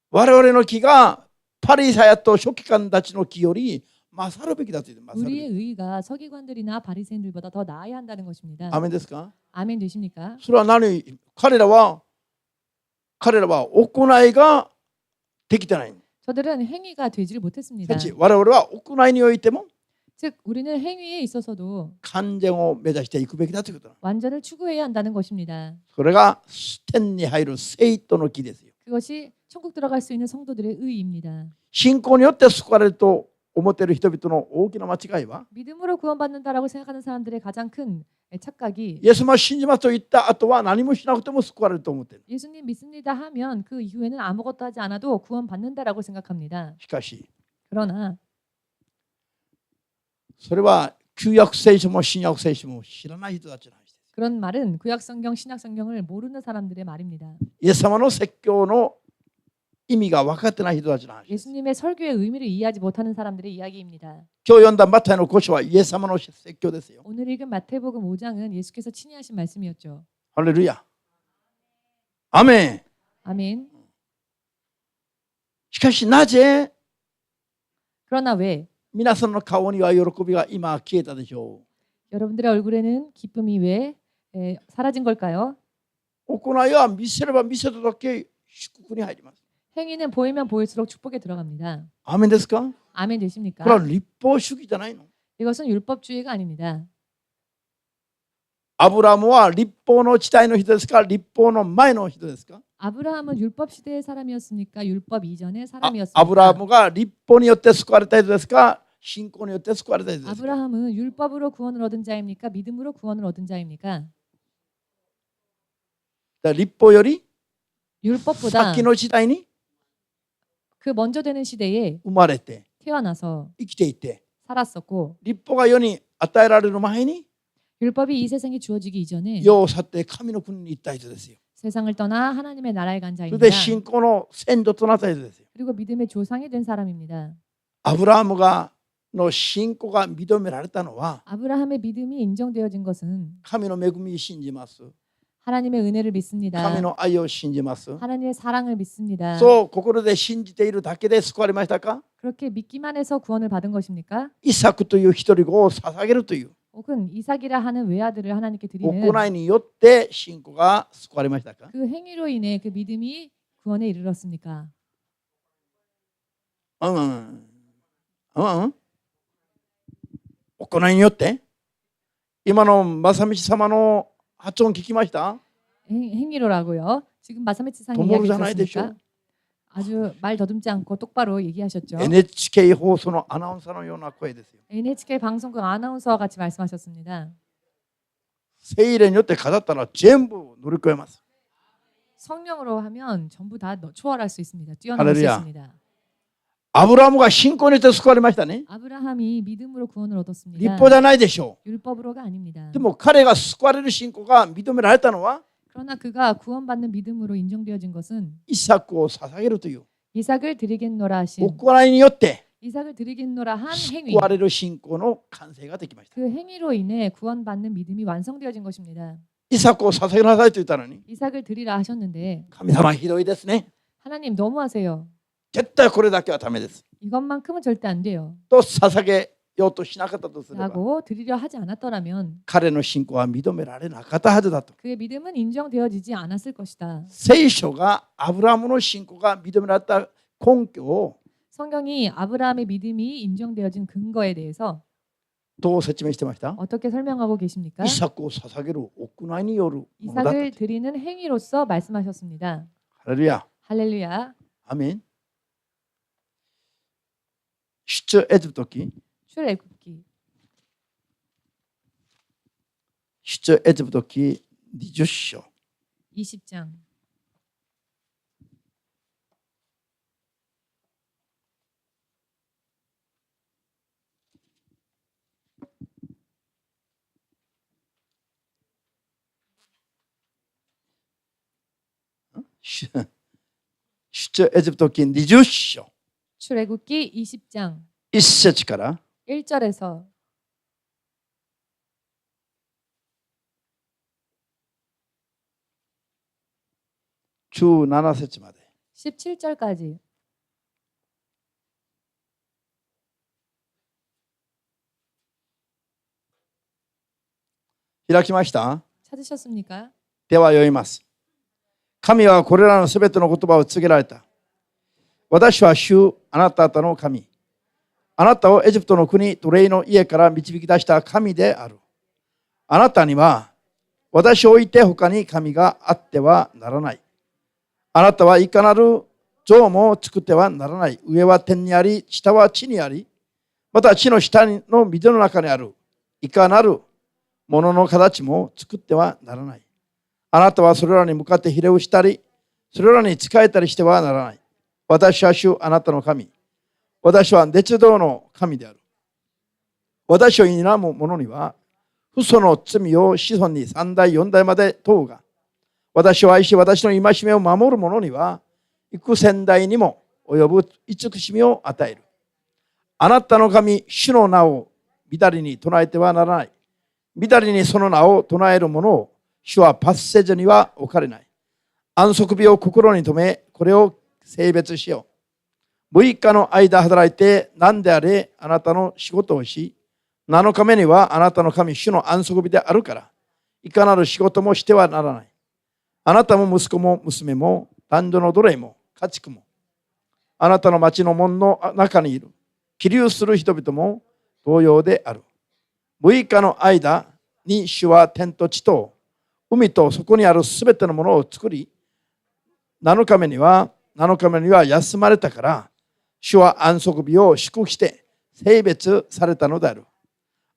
我々の木がパリサイと書記官たちの木より勝るべきだと言ってます。 우리의 의가 서기관들이나 바리새인들보다 더 나아야 한다는 것입니다. アメンですか？ 아멘 되십니까? それは何？彼らは行いができてない。 저들은 행위가 되지를 못했습니다. 我々は行いにおいても 즉 우리는 행위에 있어서도 完全を目指していくべきだということ。 완전을 추구해야 한다는 것입니다. それが天に入る聖徒の木ですよ。 그것이 천국 들어갈 수 있는 성도들의 의입니다. 信仰によって救われると思っている人々の大きな間違いは 믿음으로 구원받는다라고 생각하는 사람들의 가장 큰 착각이 イエスも信じますと言った後は何もしなくても救われると思っている。 예수님 믿습니다 하면 그 이후에는 아무것도 하지 않아도 구원받는다라고 생각합니다. しかし 그러나 それは旧約聖書も新約聖書も知らない人たちの話です。 그런 말은 구약성경, 신약성경을 모르는 사람들의 말입니다. イエス様の説教の意味が分かってない人たちの話です。 예수님의 설교의 의미를 이해하지 못하는 사람들의 이야기입니다. 今日読んだマタイの5章はイエス様の説教ですよ。 오늘 읽은 마태복음 5장은 예수께서 친히 하신 말씀이었죠. ハレルヤ。アメン。 아멘. しかしなぜ 그러나 왜 皆さんの顔には喜びが今消えたでしょ 여러분들의 얼굴에는 기쁨이 왜 사라진 걸까요? う。行いは見せれば見せただけ祝福に入ります。 행위는 보이면 보일수록 축복에 들어갑니다. アメンですか？ 아멘 これは 되십니까? 立法主義じゃないの。 이것은 율법주의가 아닙니다. アブラムは立法の時代の人ですか？立法の前の人ですか？ 아브라함은 율법 시대의 사람이었습니까? 율법 이전의 ア 사람이었습니까? ブラムが立法によって救われた人ですか？信仰によって救われた人ですか？ 아브라함은 율법으로 구원을 얻은 자입니까? 믿음으로 구원을 얻은 자입니까? 立法より 율법보다 先の時代に 그 먼저 되는 시대에 生まれて 태어나서 生きていて、 살았었고 立法が世に与えられる前に 율법이 이 세상에 주어지기 이전에 世を去って神の国に行った人ですよ。 세상을 떠나 하나님의 나라에 간 それ 자입니다. で信仰の先祖となった人ですよ。 그리고 믿음의 조상이 된 사람입니다. アブラハムの信仰が認められたのは 아브라함의 믿음이 인정되어진 것은 神の恵みを信じます。 하나님의 은혜를 믿습니다. 神の愛を信じます。 하나님의 사랑을 믿습니다. そう心で信じているだけで救われましたか？ 그렇게 믿기만 해서 구원을 받은 것입니까? イサクという一人子を捧げるという 혹은 이삭이라 하는 외아들을 하나님께 드리는 行いによって信仰が救われましたか？ 그 행위로 인해 그 믿음이 구원에 이르렀습니까? 行いによって今の正道様の発音聞きました？ 행위로라고요. 지금 마사메치상 도모로 이야기 잖아요, 들었습니까? 아주 말 더듬지 않고 똑바로 얘기하셨죠. NHK 放送のアナウンサーのような声ですよ。 NHK 방송국 아나운서와 같이 말씀하셨습니다. 聖霊によって語ったら全部乗り越えます。 성령으로 하면 전부 다 초월할 수 있습니다. 뛰어넘을 수 할렐루야. 있습니다. アブラハムが信仰によって救われましたね。 아브라함이 믿음으로 구원을 立 얻었습니다. 法じゃないでしょ 율법으로가 아닙니다. う。でも彼が救われる信仰が認められたのは 그러나 그가 구원받는 믿음으로 인정되어진 것은 イサクを捧げるという 이삭을 드리겠노라 하신 行いによって 이삭을 드리겠노라 한 행위. 救われる信仰の完成ができました。 그 행위로 인해 구원받는 믿음이 완성되어진 것입니다. イサクを捧げなさいと言ったのに 이삭을 드리라 하셨는데 神様はひどいですね。 하나님 너무하세요. 絶対これだけはダメです。 이것만큼은 절대 안 돼요. と捧げようとしなかったとすれば 라고 드리려 하지 않았더라면 彼の信仰は認められなかったはずだと。 그의 믿음은 인정되어지지 않았을 것이다. 聖書がアブラハムの信仰が認められた根拠を 성경이 아브라함의 믿음이 인정되어진 근거에 대해서 どう説明してました？ 어떻게 설명하고 계십니까? イサクを捧げる行いによるものだった。 이삭을 드리는 행위로서 말씀하셨습니다. ハレルヤ。 할렐루야. アメン。出エジプト記 출애굽기 出エジプト記20章 20장 出エジプト記20章 출애굽기 20장 1節から 1절에서 17節まで 17절까지 開きました？ 찾으셨습니까? では読みます。神はこれらのすべての言葉を告げられた。私は主あなた方の神。あなたをエジプトの国奴隷の家から導き出した神である。あなたには私を置いて他に神があってはならない。あなたはいかなる像も作ってはならない。上は天にあり、下は地にあり、また地の下の水の中にある。いかなるものの形も作ってはならない。あなたはそれらに向かってひれをしたり、それらに仕えたりしてはならない。私は主あなたの神。私は熱道の神である。私を否む者には、父祖の罪を子孫に3代4代まで問うが、私を愛し私の戒めを守る者には、幾千代にも及ぶ慈しみを与える。あなたの神、主の名を乱りに唱えてはならない。乱りにその名を唱える者を主は罰せずには置かれない。安息日を心に留め、これを性別しよう。6日の間働いて何であれあなたの仕事をし、7日目にはあなたの神主の安息日であるから、いかなる仕事もしてはならない。あなたも息子も娘も男女の奴隷も家畜も、あなたの町の門の中にいる起立する人々も同様である。6日の間に主は天と地と海とそこにあるすべてのものを作り、7日目には休まれたから、主は安息日を祝福して性別されたのである。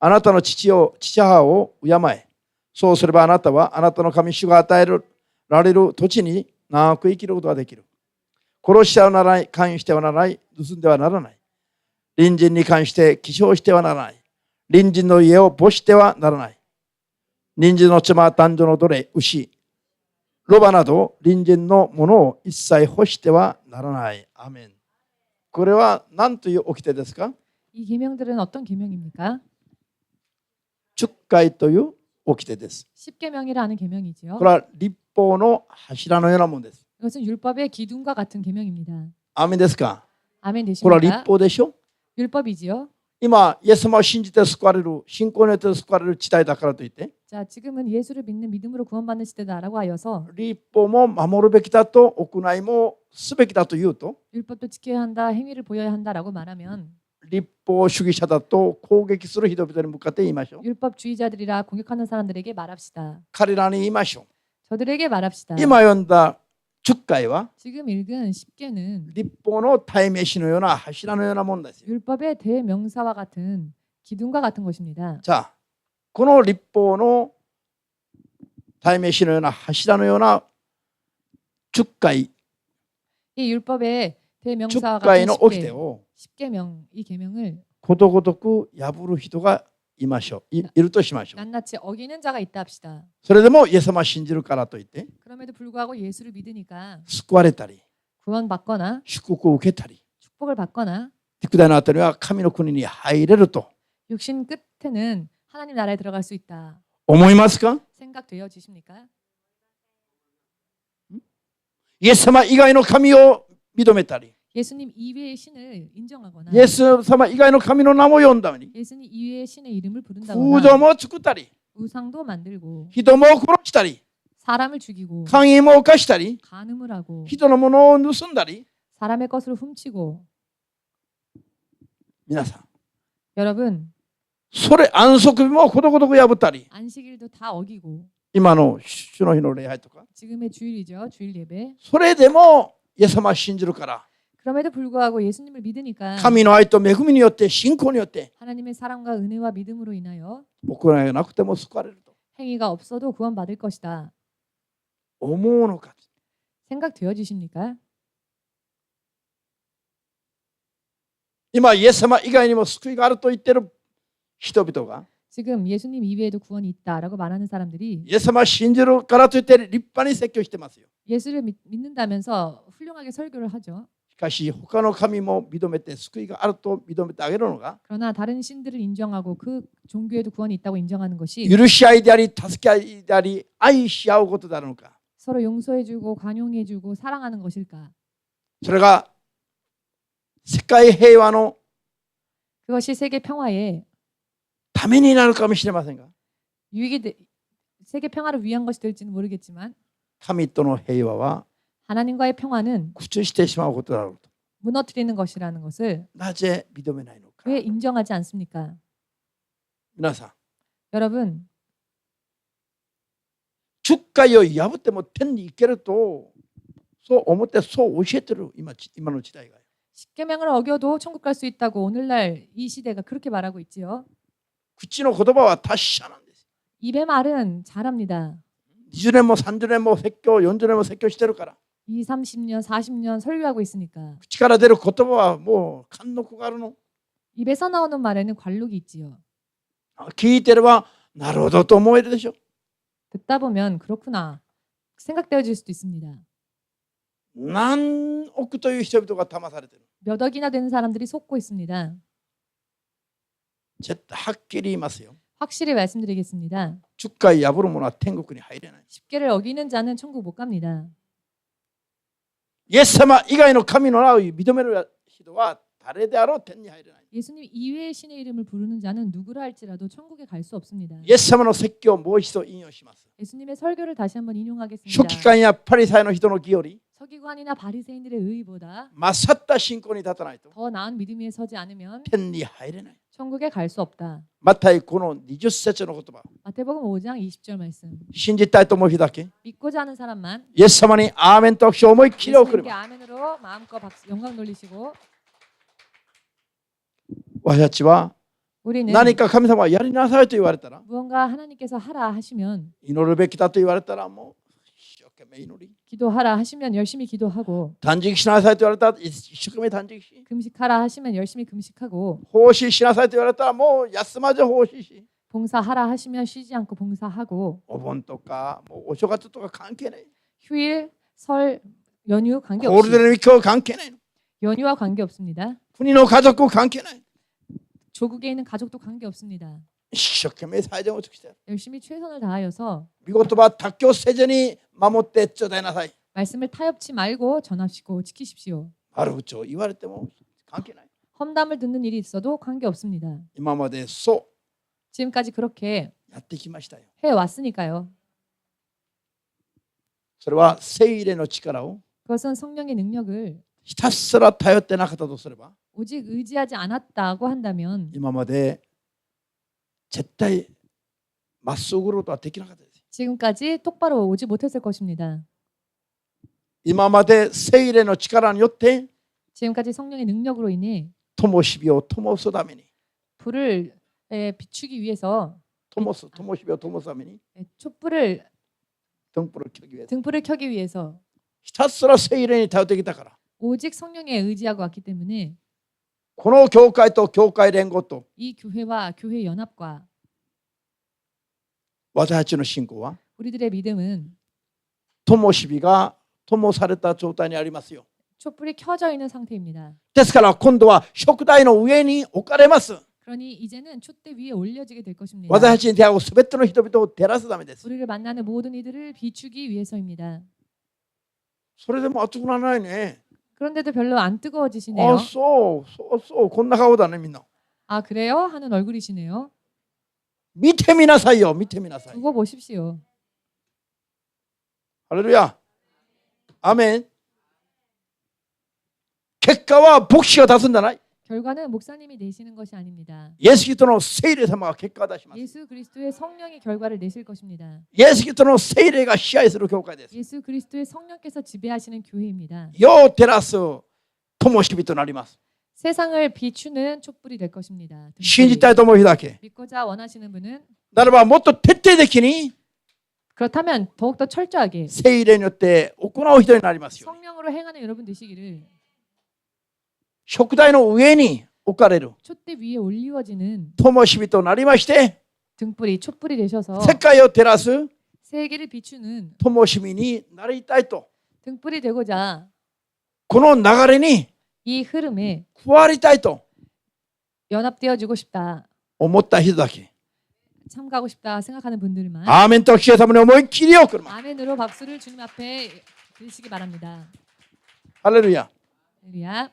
あなたの父母を敬え。そうすればあなたはあなたの神主が与えられる土地に長く生きることができる。殺してはならない、姦してはならない、盗んではならない。隣人に関して起請してはならない。隣人の家を没してはならない。隣人の妻、男女の奴隷、牛、ロバなど隣人のものを一切干してはならない。アーメン。これは何という掟ですか？ 이 계명들은 어떤 계명입니까? 10回という掟です。 10계명이라는 계명이지요. これは律法の柱のようなものです。 이것은 율법의 기둥과 같은 계명입니다. アーメンですか？ 아멘 これは律 되십니까? 法でしょ？ 율법이지요. 今、イエス様を信じて救われる、信仰によって救われる時代だからといって、 자, 지금은 예수를 믿는 믿음으로 구원받는 시대다라고 하여서 律法も守るべきだと、行いもすべきだと言うと、 율법도 지켜야 한다, 행위를 보여야 한다라고 말하면 律法主義者だと攻撃する人々に向かって言いましょう。 율법주의자들이라 공격하는 사람들에게 말합시다. 彼らに言いましょう。 저들에게 말합시다. 今読んだ10回は 지금 읽은 10계는 律法の代名詞のような柱のようなものですよ。 율법의 대명사와 같은 기둥과 같은 것입니다. さあ、この律法の代名詞のような柱のような10回、 이 율법의 대명사와 10回 같은 の掟を 10계명, 이 계명을 ことごとく破る人がいましょう。いるとしましょう。 낱낱이 어기는 자가 있다 합시다. それでもイエス様を信じるからといって 그럼에도 불구하고 예수를 믿으니까 救われたり 구원받거나 祝福を受けたり 축복을 받거나 肉体のあたりは神の国に入れると 육신 끝에는 하나님 나라에 들어갈 수 있다. 思いますか？ 생각되어지십니까? イエス様以外の神を認めたり 예수님 이외의 신을 인정하거나 イエス様以外の神の名も呼んだり 예수님 이외의 신의 이름을 風 부른다거나 土も作ったり 우상도 만들고 人も殺したり 사람을 죽이고 姦淫も犯したり 간음을 하고 人のものを盗んだり 사람의 것을 훔치고 皆さん 여러분 それ安息日もことごとく破ったり 안식일도 다 어기고 今の主の日の礼拝とか 지금의 주일이죠. 주일 예배. それでもイエス様を信じるから 그럼에도 불구하고 예수님을 믿으니까 神の愛と恵みによって信仰によって 하나님의 사랑과 은혜와 믿음으로 인하여 行いがなくても救われると 행위가 없어도 구원받을 것이다. 思うのか 생각되어지십니까? 今イエス様以外にも救いがあると言っている人々が 지금 예수님 이외에도 구원이 있다라고 말하는 사람들이 イエス様を信じるからといって立派に説教してますよ。 예수를 믿는다면서 훌륭하게 설교를 하죠. しかし他の神も認めて救いがあると認めてあげるのが 그러나 다른 신들을 인정하고 그 종교에도 구원이 있다고 인정하는 것이 許し合いであり助け合いであり愛し合うことであるのか 서로 용서해주고 관용해주고 사랑하는 것일까? それが世界平和の 그것이 세계 평화의 ためになるかもしれませんが 세계 평화를 위한 것이 될지는 모르겠지만 神との平和は 하나님과의 평화는 朽ちしてしまうことだろうと 무너뜨리는 것이라는 것을 なぜ認めないのか 왜 인정하지 않습니까? 皆さん 여러분 10回を破っても天に行けるとそう思ってそう教えてる今の時代が 십계명을 어겨도 천국 갈 수 있다고 오늘날 이 시대가 그렇게 말하고 있지요. 口の言葉は達者なんです 입의 말은 잘합니다. 20年も30年も説教40年も説教してるから 20, 30년, 40년 설교하고 있으니까 口から出る言葉はもう貫禄があるの 입에서 나오는 말에는 관록이 있지요. 聞いてればなるほどと思えるでしょ 듣다 보면 그렇구나 생각되어질 수도 있습니다. 何億という人々が騙されてる 몇 억이나 되는 사람들이 속고 있습니다. 絶対はっきり言いますよ 확실히 말씀드리겠습니다. 10回破る者は天国に入れない 십계를 어기는 자는 천국 못 갑니다. イエス様以外の神の名を認める人は誰であろう天に入れない 예수님 이외의 신의 이름을 부르는 자는 누구라 할지라도 천국에 갈 수 없습니다. イエス様の説教をもう一度引用します 예수님의 설교를 다시 한번 인용하겠습니다. 書記官やパリサイの人の義より 서기관이나 바리새인들의 의의보다 勝った信仰に立たないと 더 나은 믿음 위에 서지 않으면 天に入れない 천국에 갈 수 없다. マタイこの20節の言葉 마태복음 5장 20절 말씀. 信じたいと思う人だけ 믿고자 하는 사람만 イエス様にアーメンと拍手を思いっきり送り 예수님께 ます 아멘으로 마음껏 영광 돌리시고 私たちは 우리는 何か神様はやりなさいと言われたら 무언가 하나님께서 하라 하시면 祈るべきだと言われたらもう一生懸命祈り 기도하라 하시면 열심히 기도하고 断食しなさいと言われたら一生懸命断食し 금식하라 하시면 열심히 금식하고 奉仕しなさいと言われたらもう休まず奉仕し 봉사하라 하시면 쉬지 않고 봉사하고 お盆とかもうお正月とか関係ない 휴일, 설, 연휴 ゴール 관계없이 デンウィーク関係ない 연휴와 관계없습니다. 国の家族関係ない 조국에 있는 가족도 관계없습니다. 一生懸命最善を尽くして 열심히 최선을 다하여서 見事は妥協せずに守ってちょうだいなさい 말씀을 타협치 말고 전하시고 지키십시오. 悪口を言われても関係ない 험담을 듣는 일이 있어도 관계없습니다. 今までそ 지금까지 그렇게 うやってきましたよ 해왔으니까요. それは聖霊の力を 그것은 성령의 능력을 ひたすら頼ってなかったとすれば 오직 의지하지 않았다고 한다면 今まで絶対まっすぐ来ることはできなかったです 지금까지 똑바로 오지 못했을 것입니다. 今まで聖霊の力によって 지금까지 성령의 능력으로 인해 灯火を灯すために 불을 비추기 위해서 灯火を灯すために 촛불을 등불을 켜기 위해서 ひ 등불을 켜기 위해서 たすら聖霊に頼ってきたから 오직 성령에 의지하고 왔기 때문에 この教会と教会連合と 이 교회와 교회 연합과 私たちの信仰は 우리들의 믿음은 灯火が灯された状態にありますよ 촛불이 켜져 있는 상태입니다. ですから今度は食台の上に置かれます。 그러니 이제는 촛대 위에 올려지게 될 것입니다. 私たちに出会うすべての人々を照らすためです。 우리를 만나는 모든 이들을 비추기 위해서입니다. それでも熱くならないね。 그런데도 별로 안 あ、 뜨거워지시네요. そうこんな顔だねみんな。 아 그래요? 하는 얼굴이시네요. 見てみなさいよ、見てみなさい。 두고 보십시오. ハレルヤ。アメン。結果は牧師が出すんじゃない。 결과는 목사님이 내시는 것이 아닙니다. イエス・キリストの聖霊様が結果を出します。 예수 그리스도의 성령이 결과를 내실 것입니다. イエス・キリストの聖霊が支配する教会です。 예수 그리스도의 성령께서 지배하시는 교회입니다. 世を照らす灯火となります。 세상을 비추는 촛불이 될 것입니다. 信じたいと思う人だけ。 믿고자 원하시는 분은 ならばもっと徹底的に 그렇다면 더욱더 철저하게 聖霊によって行う人になりますよ。 성령으로 행하는 여러분 되시기를. 食台の上に置かれる 촛대 위에 올리워지는 灯火となりまして 등불이 촛불이 되셔서 世界を照らす 세계를 비추는 灯火になりたいと 등불이 되고자 この流れに 이 흐름에 加わりたいと 연합되어지고 싶다, 思った人だけ 참가하고 싶다 생각하는 분들만 アーメンと主様に思いっきり送る。 아멘으로 박수를 주님 앞에 드리시기 바랍니다. ハレルヤ。 할렐루야.